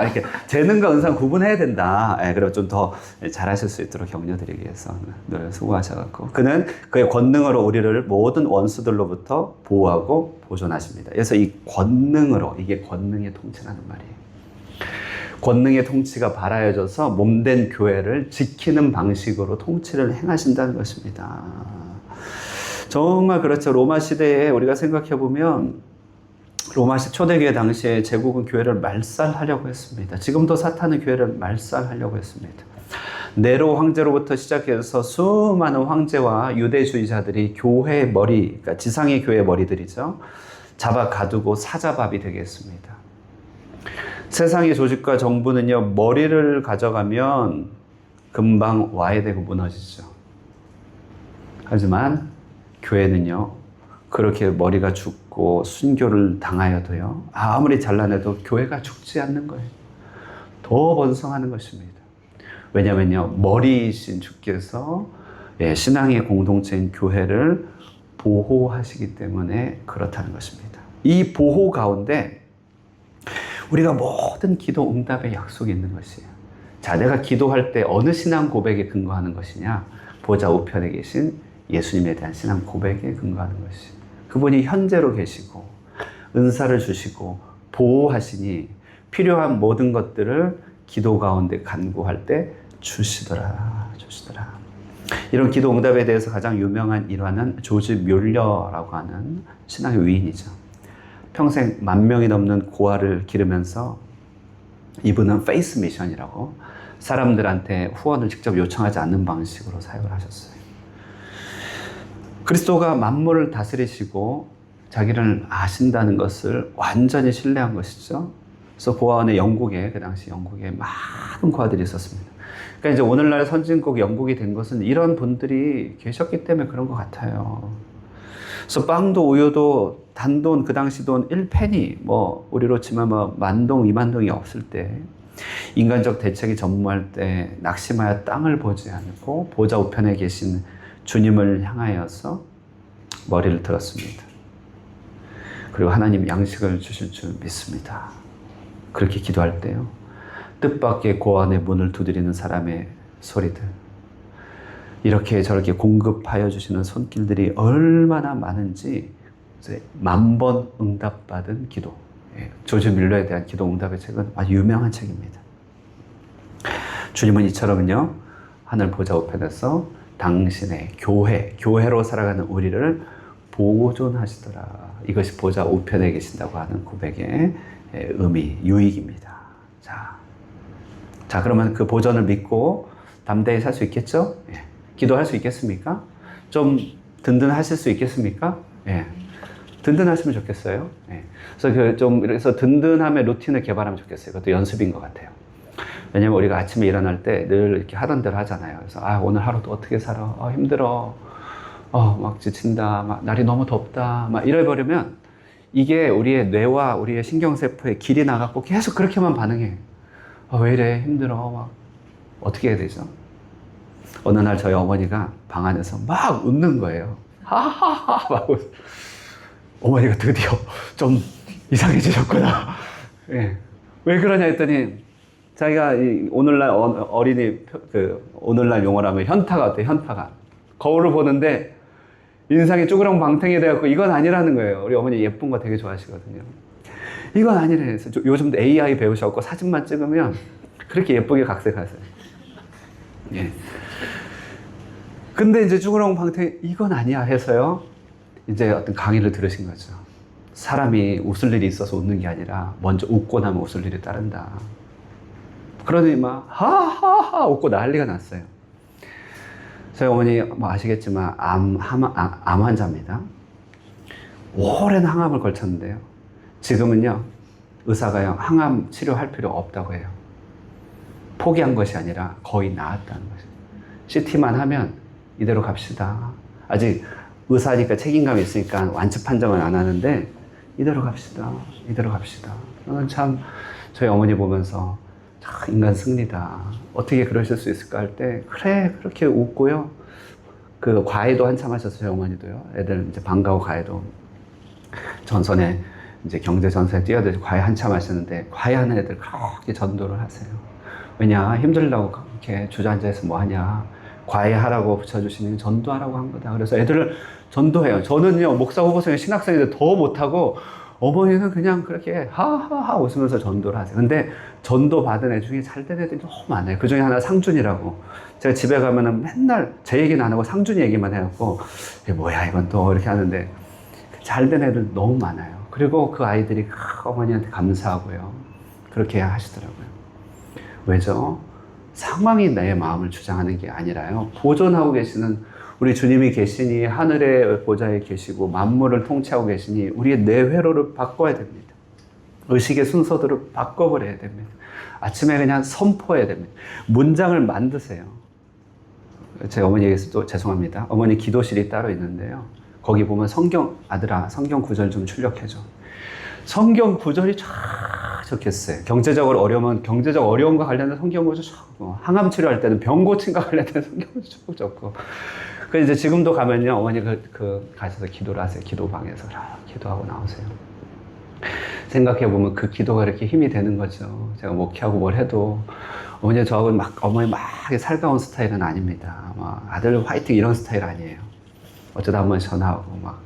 이렇게 재능과 은사는 구분해야 된다. 그리고 좀 더 잘하실 수 있도록 격려드리기 위해서 늘 수고하셔갖고. 그는 그의 권능으로 우리를 모든 원수들로부터 보호하고 보존하십니다. 그래서 이 권능으로, 이게 권능의 통치라는 말이에요. 권능의 통치가 발하여져서 몸된 교회를 지키는 방식으로 통치를 행하신다는 것입니다. 정말 그렇죠. 로마 시대에 우리가 생각해 보면 로마 초대교회 당시에 제국은 교회를 말살하려고 했습니다. 지금도 사탄은 교회를 말살하려고 했습니다. 네로 황제로부터 시작해서 수많은 황제와 유대주의자들이 교회의 머리, 그러니까 지상의 교회의 머리들이죠. 잡아 가두고 사자밥이 되게 했습니다. 세상의 조직과 정부는요, 머리를 가져가면 금방 와해되고 무너지죠. 하지만 교회는요, 그렇게 머리가 죽고 순교를 당하여도요, 아무리 잘라내도 교회가 죽지 않는 거예요. 더 번성하는 것입니다. 왜냐면요, 머리이신 주께서 신앙의 공동체인 교회를 보호하시기 때문에 그렇다는 것입니다. 이 보호 가운데 우리가 모든 기도 응답의 약속이 있는 것이에요. 자, 내가 기도할 때 어느 신앙 고백에 근거하는 것이냐? 보좌 우편에 계신 예수님에 대한 신앙 고백에 근거하는 것이. 그분이 현재로 계시고 은사를 주시고 보호하시니 필요한 모든 것들을 기도 가운데 간구할 때 주시더라. 이런 기도 응답에 대해서 가장 유명한 일화는 조지 뮬러라고 하는 신앙의 위인이죠. 평생 10,000명이 넘는 고아를 기르면서 이분은 페이스 미션이라고 사람들한테 후원을 직접 요청하지 않는 방식으로 사역을 하셨어요. 그리스도가 만물을 다스리시고 자기를 아신다는 것을 완전히 신뢰한 것이죠. 그래서 고아 안에 그 당시 영국에 많은 고아들이 있었습니다. 그러니까 이제 오늘날 선진국 영국이 된 것은 이런 분들이 계셨기 때문에 그런 것 같아요. 그래서 빵도 우유도 단돈, 그 당시 돈 1페니, 우리로 치면 10,000동, 20,000동이 없을 때, 인간적 대책이 전무할 때 낙심하여 땅을 보지 않고 보좌 우편에 계신 주님을 향하여서 머리를 들었습니다. 그리고 하나님 양식을 주실 줄 믿습니다. 그렇게 기도할 때요, 뜻밖의 고아의 문을 두드리는 사람의 소리들, 이렇게 저렇게 공급하여 주시는 손길들이 얼마나 많은지 10,000번 응답받은 기도. 조지 뮬러에 대한 기도 응답의 책은 아주 유명한 책입니다. 주님은 이처럼요, 하늘 보좌 우편에서 당신의 교회로 살아가는 우리를 보존하시더라. 이것이 보좌 우편에 계신다고 하는 고백의 의미, 유익입니다. 자, 그러면 그 보존을 믿고 담대히 살 수 있겠죠? 기도할 수 있겠습니까? 좀 든든하실 수 있겠습니까? 든든하시면 좋겠어요. 그래서 든든함의 루틴을 개발하면 좋겠어요. 그것도 연습인 것 같아요. 왜냐면 우리가 아침에 일어날 때 늘 이렇게 하던 대로 하잖아요. 그래서 오늘 하루도 어떻게 살아? 힘들어. 막 지친다. 막 날이 너무 덥다. 막 이래버리면 이게 우리의 뇌와 우리의 신경세포에 길이 나갖고 계속 그렇게만 반응해. 왜 이래? 힘들어. 막 어떻게 해야 되죠? 어느 날 저희 어머니가 방 안에서 막 웃는 거예요. 하하하 막 어머니가 드디어 좀 이상해지셨구나. 왜 그러냐 했더니 자기가 오늘날 어린이 오늘날 용어로 하면 현타가 어때요? 현타가 거울을 보는데 인상이 쭈그렁방탱이 돼갖고 이건 아니라는 거예요. 우리 어머니 예쁜 거 되게 좋아하시거든요. 이건 아니래. 요즘도 AI 배우셔갖고 사진만 찍으면 그렇게 예쁘게 각색하세요. 근데 이제 쭈그렁방탱이 이건 아니야 해서요, 이제 어떤 강의를 들으신 거죠. 사람이 웃을 일이 있어서 웃는 게 아니라 먼저 웃고 나면 웃을 일이 따른다. 그러더니 막 하하하 웃고 난리가 났어요. 저희 어머니 아시겠지만 암 환자입니다. 오랜 항암을 걸쳤는데요, 지금은요 의사가요 항암 치료할 필요 없다고 해요. 포기한 것이 아니라 거의 나았다는 거죠. CT만 하면 이대로 갑시다. 아직 의사니까 책임감이 있으니까 완치 판정은 안 하는데 이대로 갑시다. 이대로 갑시다. 저는 참 저희 어머니 보면서 참 인간 승리다. 어떻게 그러실 수 있을까 할 때 그래 그렇게 웃고요. 그 과외도 한참 하셨어요. 어머니도요. 애들 이제 방과후 과외도 전선에 이제 경제 전선에 뛰어들 과외 한참 하셨는데 과외하는 애들 그렇게 전도를 하세요. 왜냐 힘들다고 이렇게 주저앉아서 뭐 하냐. 과외하라고 붙여주시는 전도하라고 한 거다. 그래서 애들을 전도해요. 저는요 목사 후보생의 신학생인데 더 못하고 어머니는 그냥 그렇게 하하하 웃으면서 전도를 하세요. 근데 전도 받은 애 중에 잘 된 애들이 너무 많아요. 그 중에 하나 상준이라고. 제가 집에 가면은 맨날 제 얘기는 안 하고 상준이 얘기만 해갖고 이게 뭐야 이건 또 이렇게 하는데 잘 된 애들 너무 많아요. 그리고 그 아이들이 어머니한테 감사하고요. 그렇게 하시더라고요. 왜죠? 상황이 내 마음을 주장하는 게 아니라요. 보존하고 계시는 우리 주님이 계시니 하늘의 보좌에 계시고 만물을 통치하고 계시니 우리의 내회로를 바꿔야 됩니다. 의식의 순서들을 바꿔버려야 됩니다. 아침에 그냥 선포해야 됩니다. 문장을 만드세요. 제 어머니에게서 또 죄송합니다. 어머니 기도실이 따로 있는데요. 거기 보면 아들아 성경 구절 좀 출력해줘. 성경 구절이 쫙 적혔어요. 경제적으로 어려우면 경제적 어려움과 관련된 성경 구절 적고, 항암 치료할 때는 병 고침과 관련된 성경 구절 쭉 적고. 그래서 이제 지금도 가면요, 어머니 가셔서 기도를 하세요. 기도방에서 기도하고 나오세요. 생각해 보면 그 기도가 이렇게 힘이 되는 거죠. 제가 목회하고 뭘 해도 어머니 저하고 어머니 막 살가운 스타일은 아닙니다. 막 아들 화이팅 이런 스타일 아니에요. 어쩌다 한번 전화하고 막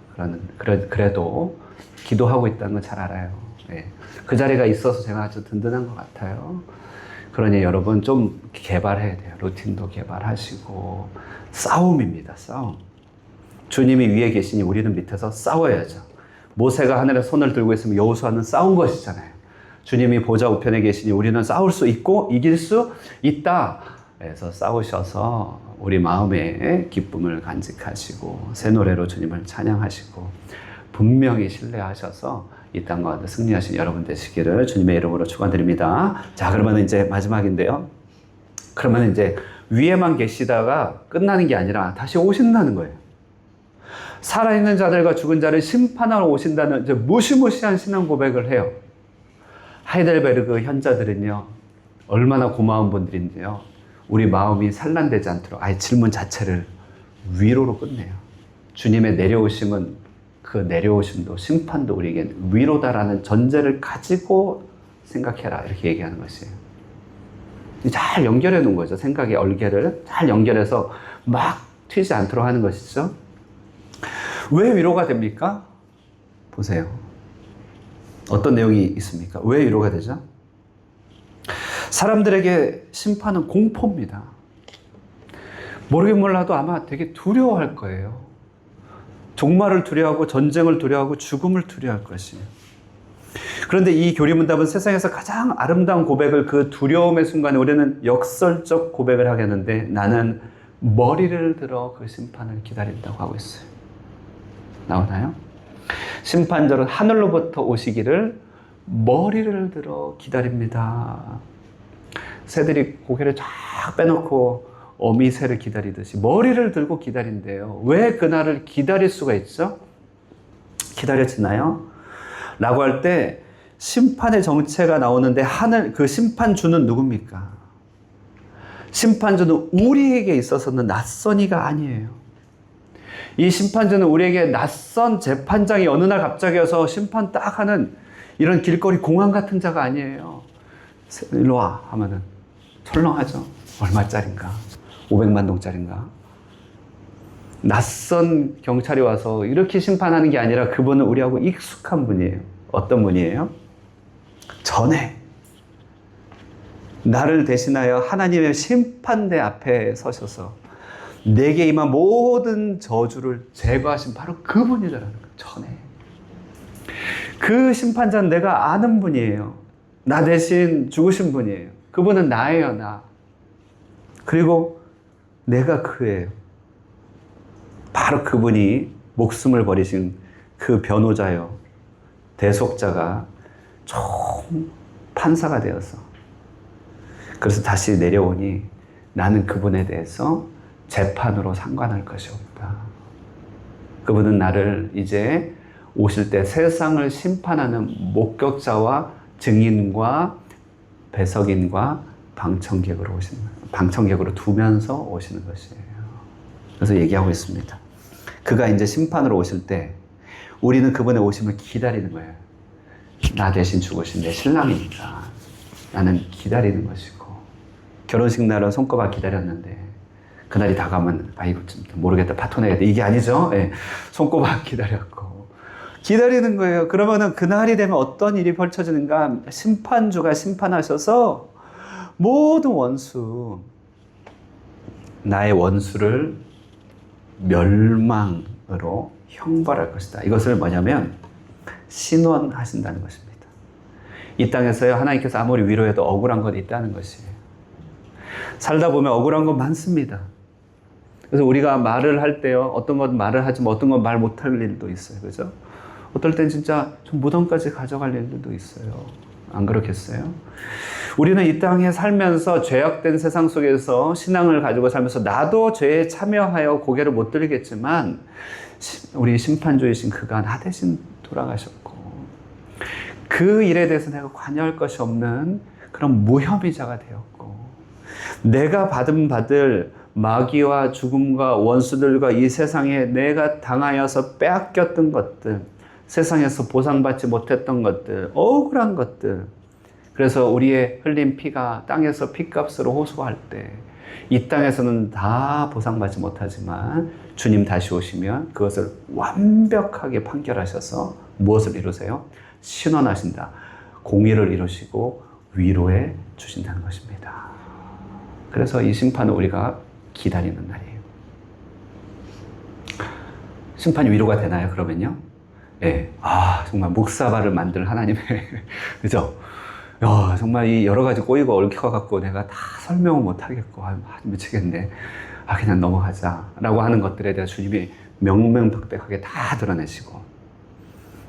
그래도 기도하고 있다는 걸 잘 알아요. 예. 그 자리가 있어서 제가 아주 든든한 것 같아요. 그러니 여러분 좀 개발해야 돼요. 루틴도 개발하시고. 싸움입니다. 싸움. 주님이 위에 계시니 우리는 밑에서 싸워야죠. 모세가 하늘에 손을 들고 있으면 여호수아는 싸운 것이잖아요. 주님이 보좌 우편에 계시니 우리는 싸울 수 있고 이길 수 있다. 그래서 싸우셔서 우리 마음의 기쁨을 간직하시고 새 노래로 주님을 찬양하시고 분명히 신뢰하셔서 이 땅 가운데 승리하신 여러분 되시기를 주님의 이름으로 축원드립니다. 자, 그러면 이제 마지막인데요. 그러면 이제 위에만 계시다가 끝나는 게 아니라 다시 오신다는 거예요. 살아있는 자들과 죽은 자를 심판하러 오신다는 이제 무시무시한 신앙 고백을 해요. 하이델베르그 현자들은요, 얼마나 고마운 분들인데요. 우리 마음이 산란되지 않도록 아예 질문 자체를 위로로 끝내요. 주님의 내려오심은 그 내려오심도 심판도 우리에게 위로다라는 전제를 가지고 생각해라 이렇게 얘기하는 것이에요. 잘 연결해 놓은 거죠. 생각의 얼개를 잘 연결해서 막 튀지 않도록 하는 것이죠. 왜 위로가 됩니까? 보세요. 어떤 내용이 있습니까? 왜 위로가 되죠? 사람들에게 심판은 공포입니다. 모르긴 몰라도 아마 되게 두려워할 거예요. 종말을 두려워하고 전쟁을 두려워하고 죽음을 두려워할 것이에요. 그런데 이 교리문답은 세상에서 가장 아름다운 고백을 그 두려움의 순간에 우리는 역설적 고백을 하겠는데 나는 머리를 들어 그 심판을 기다린다고 하고 있어요. 나오나요? 심판절은 하늘로부터 오시기를 머리를 들어 기다립니다. 새들이 고개를 쫙 빼놓고 어미 새를 기다리듯이 머리를 들고 기다린대요. 왜 그날을 기다릴 수가 있죠? 기다려지나요? 라고 할 때 심판의 정체가 나오는데 그 심판주는 누굽니까? 심판주는 우리에게 있어서는 낯선 이가 아니에요. 이 심판주는 우리에게 낯선 재판장이 어느 날 갑자기 와서 심판 딱 하는 이런 길거리 공항 같은 자가 아니에요. 일로 와 하면은 철렁하죠. 얼마짜린가? 500만 동짜린가? 낯선 경찰이 와서 이렇게 심판하는 게 아니라 그분은 우리하고 익숙한 분이에요. 어떤 분이에요? 전에 나를 대신하여 하나님의 심판대 앞에 서셔서 내게 임한 모든 저주를 제거하신 바로 그분이라는 거예요. 전에. 그 심판자는 내가 아는 분이에요. 나 대신 죽으신 분이에요. 그분은 나예요, 나. 그리고 내가 그예요. 바로 그분이 목숨을 버리신 그 변호자요. 대속자가 총 판사가 되어서 그래서 다시 내려오니 나는 그분에 대해서 재판으로 상관할 것이 없다. 그분은 나를 이제 오실 때 세상을 심판하는 목격자와 증인과 배석인과 방청객으로 두면서 오시는 것이에요. 그래서 얘기하고 있습니다. 그가 이제 심판으로 오실 때 우리는 그분의 오심을 기다리는 거예요. 나 대신 죽으신 내 신랑이니까 나는 기다리는 것이고, 결혼식 날은 손꼽아 기다렸는데 그날이 다가오면 이거 좀 모르겠다, 파토내야겠다, 이게 아니죠. 네. 손꼽아 기다렸고 기다리는 거예요. 그러면은 그날이 되면 어떤 일이 펼쳐지는가? 심판주가 심판하셔서 모든 원수, 나의 원수를 멸망으로 형벌할 것이다. 이것을 뭐냐면 신원하신다는 것입니다. 이 땅에서요, 하나님께서 아무리 위로해도 억울한 것 있다는 것이에요. 살다 보면 억울한 건 많습니다. 그래서 우리가 말을 할 때요, 어떤 건 말을 하지만 어떤 건 말 못할 일도 있어요. 그죠? 어떨 땐 진짜 좀 무덤까지 가져갈 일들도 있어요. 안 그렇겠어요? 우리는 이 땅에 살면서 죄악된 세상 속에서 신앙을 가지고 살면서 나도 죄에 참여하여 고개를 못 들겠지만 우리 심판주이신 그가 나 대신 돌아가셨고, 그 일에 대해서 내가 관여할 것이 없는 그런 무혐의자가 되었고, 내가 받을 마귀와 죽음과 원수들과 이 세상에 내가 당하여서 빼앗겼던 것들, 세상에서 보상받지 못했던 것들, 억울한 것들, 그래서 우리의 흘린 피가 땅에서 피값으로 호소할 때 이 땅에서는 다 보상받지 못하지만 주님 다시 오시면 그것을 완벽하게 판결하셔서 무엇을 이루세요? 신원하신다. 공의를 이루시고 위로해 주신다는 것입니다. 그래서 이 심판은 우리가 기다리는 날이에요. 심판이 위로가 되나요? 그러면요? 예. 정말 목사발을 만들 하나님의, 그죠? 정말 이 여러 가지 꼬이고 얽혀갖고 내가 다 설명을 못하겠고, 미치겠네. 그냥 넘어가자. 라고 하는 것들에 대해 주님이 명명백백하게 다 드러내시고,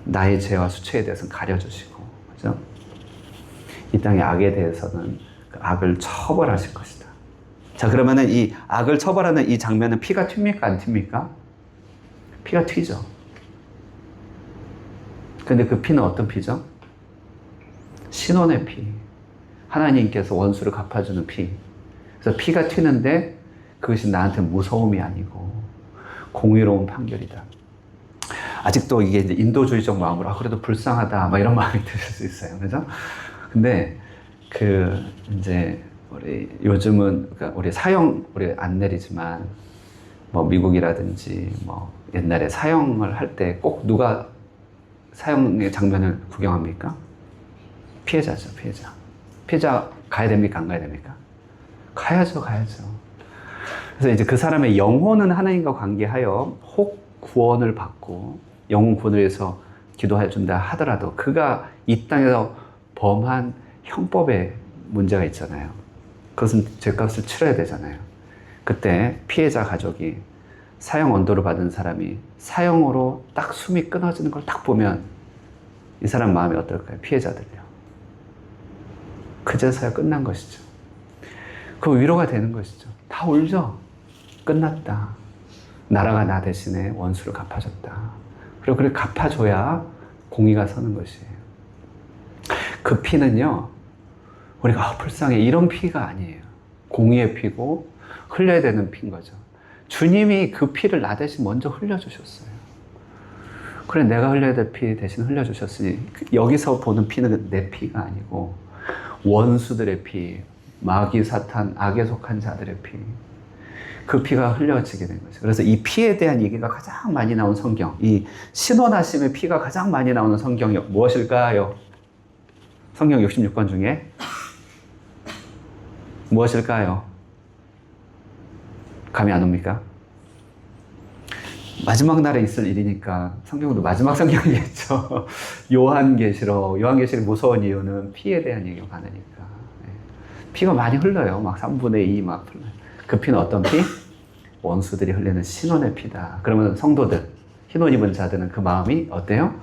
나의 죄와 수치에 대해서는 가려주시고, 그죠? 이 땅의 악에 대해서는 그 악을 처벌하실 것이다. 자, 그러면은 이 악을 처벌하는 이 장면은 피가 튑니까? 안 튑니까? 피가 튀죠. 근데 그 피는 어떤 피죠? 신원의 피. 하나님께서 원수를 갚아주는 피. 그래서 피가 튀는데 그것이 나한테 무서움이 아니고 공의로운 판결이다. 아직도 이게 이제 인도주의적 마음으로 그래도 불쌍하다 막 이런 마음이 드실 수 있어요. 그죠? 근데 이제 우리 요즘은 우리 사형 우리 안 내리지만 뭐 미국이라든지 뭐 옛날에 사형을 할 때 꼭 누가 사형의 장면을 구경합니까? 피해자죠, 피해자. 피해자 가야 됩니까? 안 가야 됩니까? 가야죠. 그래서 이제 그 사람의 영혼은 하나님과 관계하여 혹 구원을 받고 영혼 구원을 위해서 기도해 준다 하더라도 그가 이 땅에서 범한 형법에 문제가 있잖아요. 그것은 죄값을 치러야 되잖아요. 그때 피해자 가족이 사형 언도를 받은 사람이 사형으로 딱 숨이 끊어지는 걸 딱 보면 이 사람 마음이 어떨까요? 피해자들요. 그제서야 끝난 것이죠. 그 위로가 되는 것이죠. 다 울죠. 끝났다. 나라가 나 대신에 원수를 갚아줬다. 그리고 그걸 갚아줘야 공의가 서는 것이에요. 그 피는요, 우리가 불쌍해 이런 피가 아니에요. 공의의 피고 흘려야 되는 피인 거죠. 주님이 그 피를 나 대신 먼저 흘려주셨어요. 그래, 내가 흘려야 될 피 대신 흘려주셨으니 여기서 보는 피는 내 피가 아니고 원수들의 피, 마귀, 사탄, 악에 속한 자들의 피, 그 피가 흘려지게 된 거죠. 그래서 이 피에 대한 얘기가 가장 많이 나온 성경, 이 신원하심의 피가 가장 많이 나오는 성경이 무엇일까요? 성경 66권 중에 무엇일까요? 감이 안 옵니까? 마지막 날에 있을 일이니까 성경도 마지막 성경이겠죠. 요한계시록 무서운 이유는 피에 대한 얘기가 많으니까. 피가 많이 흘러요. 막 3분의 2 막 흘러요. 그 피는 어떤 피? 원수들이 흘리는 신원의 피다. 그러면 성도들, 흰옷 입은 자들은 그 마음이 어때요?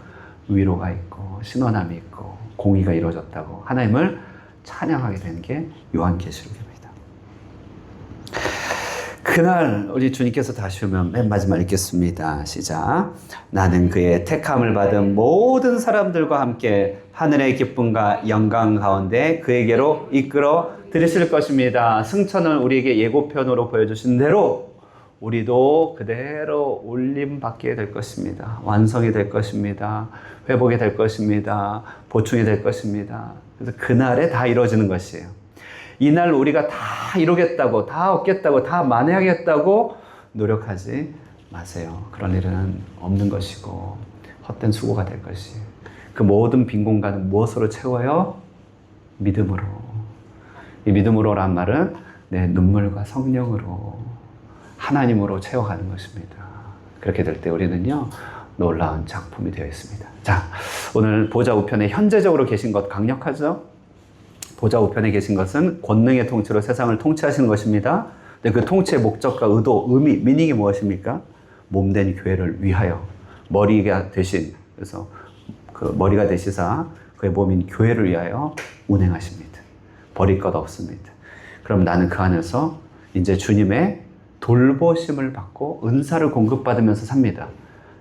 위로가 있고 신원함이 있고 공의가 이루어졌다고 하나님을 찬양하게 되는 게 요한계시록입니다. 그 그날 우리 주님께서 다시 오면 맨 마지막 읽겠습니다. 시작. 나는 그의 택함을 받은 모든 사람들과 함께 하늘의 기쁨과 영광 가운데 그에게로 이끌어 들으실 것입니다. 승천을 우리에게 예고편으로 보여주신 대로 우리도 그대로 올림받게 될 것입니다. 완성이 될 것입니다. 회복이 될 것입니다. 보충이 될 것입니다. 그래서 그날에 다 이루어지는 것이에요. 이날 우리가 다 이루겠다고, 다 얻겠다고, 다 만회하겠다고 노력하지 마세요. 그런 일은 없는 것이고 헛된 수고가 될 것이에요. 그 모든 빈 공간은 무엇으로 채워요? 믿음으로. 이 믿음으로란 말은 내 눈물과 성령으로 하나님으로 채워가는 것입니다. 그렇게 될 때 우리는요 놀라운 작품이 되어 있습니다. 자, 오늘 보좌 우편에 현재적으로 계신 것 강력하죠? 보좌 우편에 계신 것은 권능의 통치로 세상을 통치하시는 것입니다. 근데 그 통치의 목적과 의도, 의미, 미닝이 무엇입니까? 몸된 교회를 위하여 머리가 되신, 그래서 그 머리가 되시사 그의 몸인 교회를 위하여 운행하십니다. 버릴 것 없습니다. 그럼 나는 그 안에서 이제 주님의 돌보심을 받고 은사를 공급받으면서 삽니다.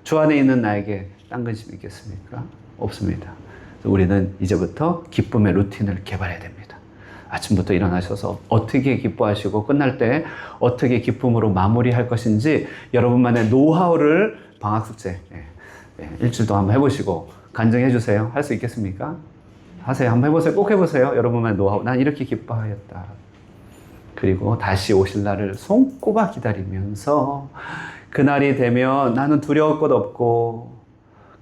주 안에 있는 나에게 딴 근심이 있겠습니까? 없습니다. 우리는 이제부터 기쁨의 루틴을 개발해야 됩니다. 아침부터 일어나셔서 어떻게 기뻐하시고 끝날 때 어떻게 기쁨으로 마무리할 것인지 여러분만의 노하우를 방학숙제 일주일도 한번 해보시고 간증해 주세요. 할 수 있겠습니까? 하세요. 한번 해보세요. 꼭 해보세요. 여러분만의 노하우. 난 이렇게 기뻐하였다. 그리고 다시 오실 날을 손꼽아 기다리면서 그날이 되면 나는 두려울 것 없고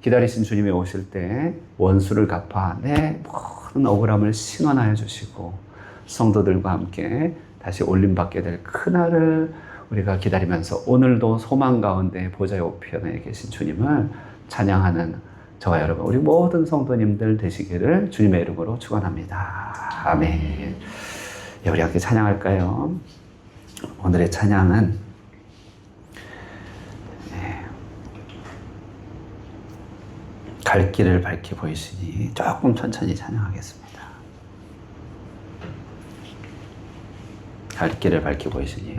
기다리신 주님이 오실 때 원수를 갚아 내 모든 억울함을 신원하여 주시고 성도들과 함께 다시 올림받게 될 그날을 우리가 기다리면서 오늘도 소망 가운데 보좌의 우편에 계신 주님을 찬양하는 저와 여러분 우리 모든 성도님들 되시기를 주님의 이름으로 축원합니다. 아멘. 우리 함께 찬양할까요? 오늘의 찬양은 갈 길을 밝히 보이시니 조금 천천히 찬양하겠습니다. 갈 길을 밝히 보이시니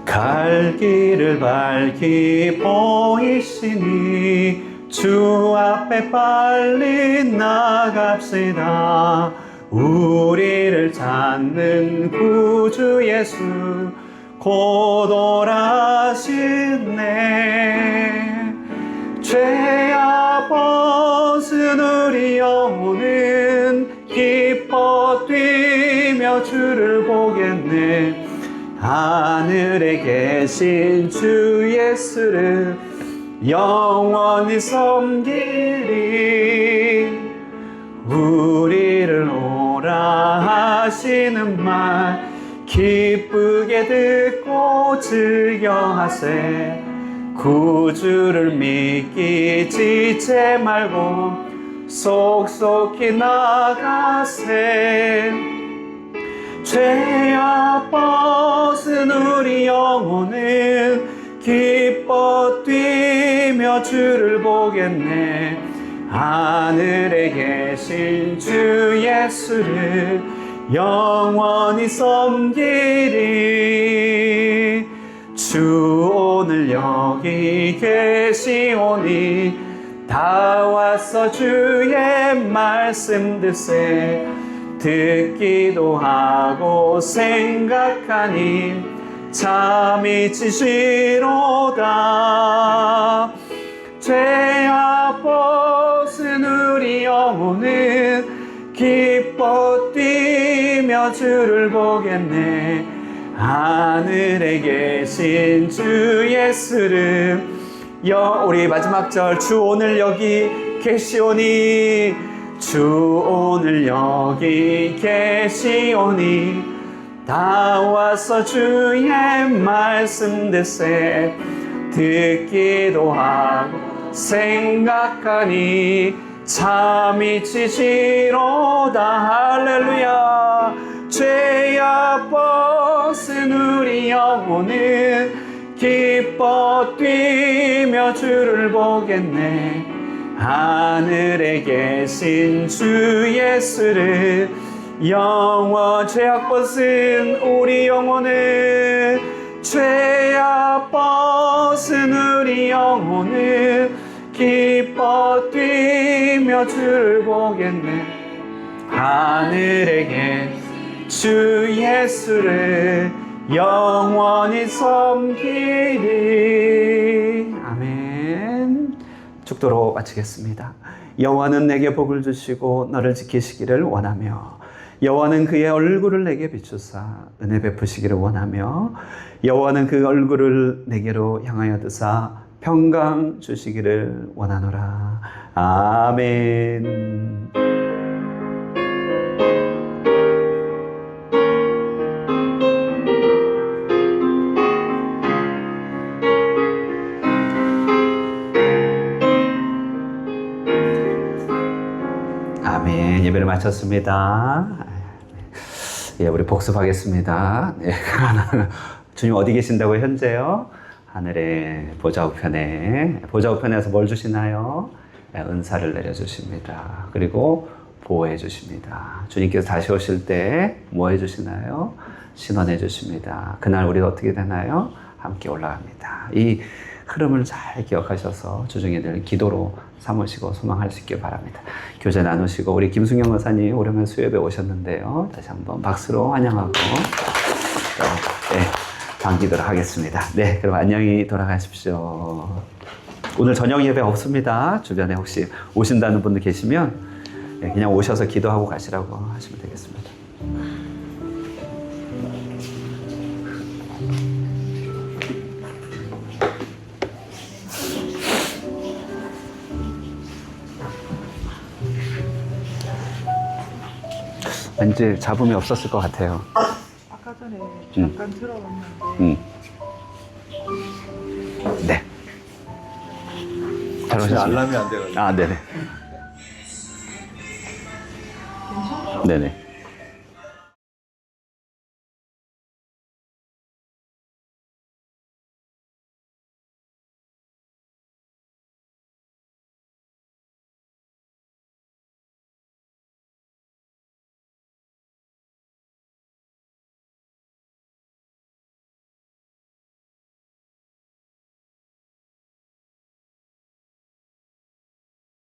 갈 길을 밝히 보이시니 주 앞에 빨리 나갑시다. 우리를 찾는 구주 예수 곧 오라시네. 죄악 벗은 우리 영혼은 기뻐 뛰며 주를 보겠네. 하늘에 계신 주 예수를 영원히 섬기리. 우리를 오라 하시는 말 기쁘게 듣고 즐겨하세. 구주를 믿기 지체 말고 속속히 나가세. 죄악 벗은 우리 영혼은 기뻐 뛰며 주를 보겠네. 하늘에 계신 주 예수를 영원히 섬기리. 주 오늘 여기 계시오니 다 와서 주의 말씀 듣세. 듣기도 하고 생각하니 잠이 치시로다. 죄악 벗은 우리 영혼은 기뻐 뛰며 주를 보겠네. 하늘에 계신 주 예수를 우리 마지막 절 주 오늘 여기 계시오니 주 오늘 여기 계시오니 다 와서 주의 말씀 듣세. 듣기도 하고 생각하니 잠이 치시로다. 할렐루야. 죄악 벗은 우리 영혼은 기뻐 뛰며 주를 보겠네. 하늘에 계신 주 예수를 영원 죄악 벗은 우리 영혼을 죄악 벗은 우리 영혼을 기뻐 뛰며 주를 보겠네. 하늘에 계신 주 예수를 영원히 섬기리. 아멘. 축도로 마치겠습니다. 여호와는 내게 복을 주시고 너를 지키시기를 원하며 여호와는 그의 얼굴을 내게 비추사 은혜 베푸시기를 원하며 여호와는 그 얼굴을 내게로 향하여 드사 평강 주시기를 원하노라. 아멘. 아멘. 예배를 마쳤습니다. 예, 우리 복습하겠습니다. 예, 주님 어디 계신다고 현재요? 하늘의 보좌 우편에, 보좌 우편에서 뭘 주시나요? 예, 은사를 내려주십니다. 그리고 보호해 주십니다. 주님께서 다시 오실 때 뭐 해주시나요? 신원해 주십니다. 그날 우리가 어떻게 되나요? 함께 올라갑니다. 이 흐름을 잘 기억하셔서 주중에 늘 기도로 삼으시고 소망할 수 있길 바랍니다. 교제 나누시고 우리 김승영 목사님 오랜만에 수협에 오셨는데요. 다시 한번 박수로 환영하고 네, 반기도록 하겠습니다. 네, 그럼 안녕히 돌아가십시오. 오늘 저녁 예배 없습니다. 주변에 혹시 오신다는 분들 계시면 그냥 오셔서 기도하고 가시라고 하시면 되겠습니다. 왠지 잡음이 없었을 것 같아요. 아까 전에 잠깐 들어봤는데 네. 잘 오셨습니다. 알람이 안 돼가지고. 아, 네네. 네네.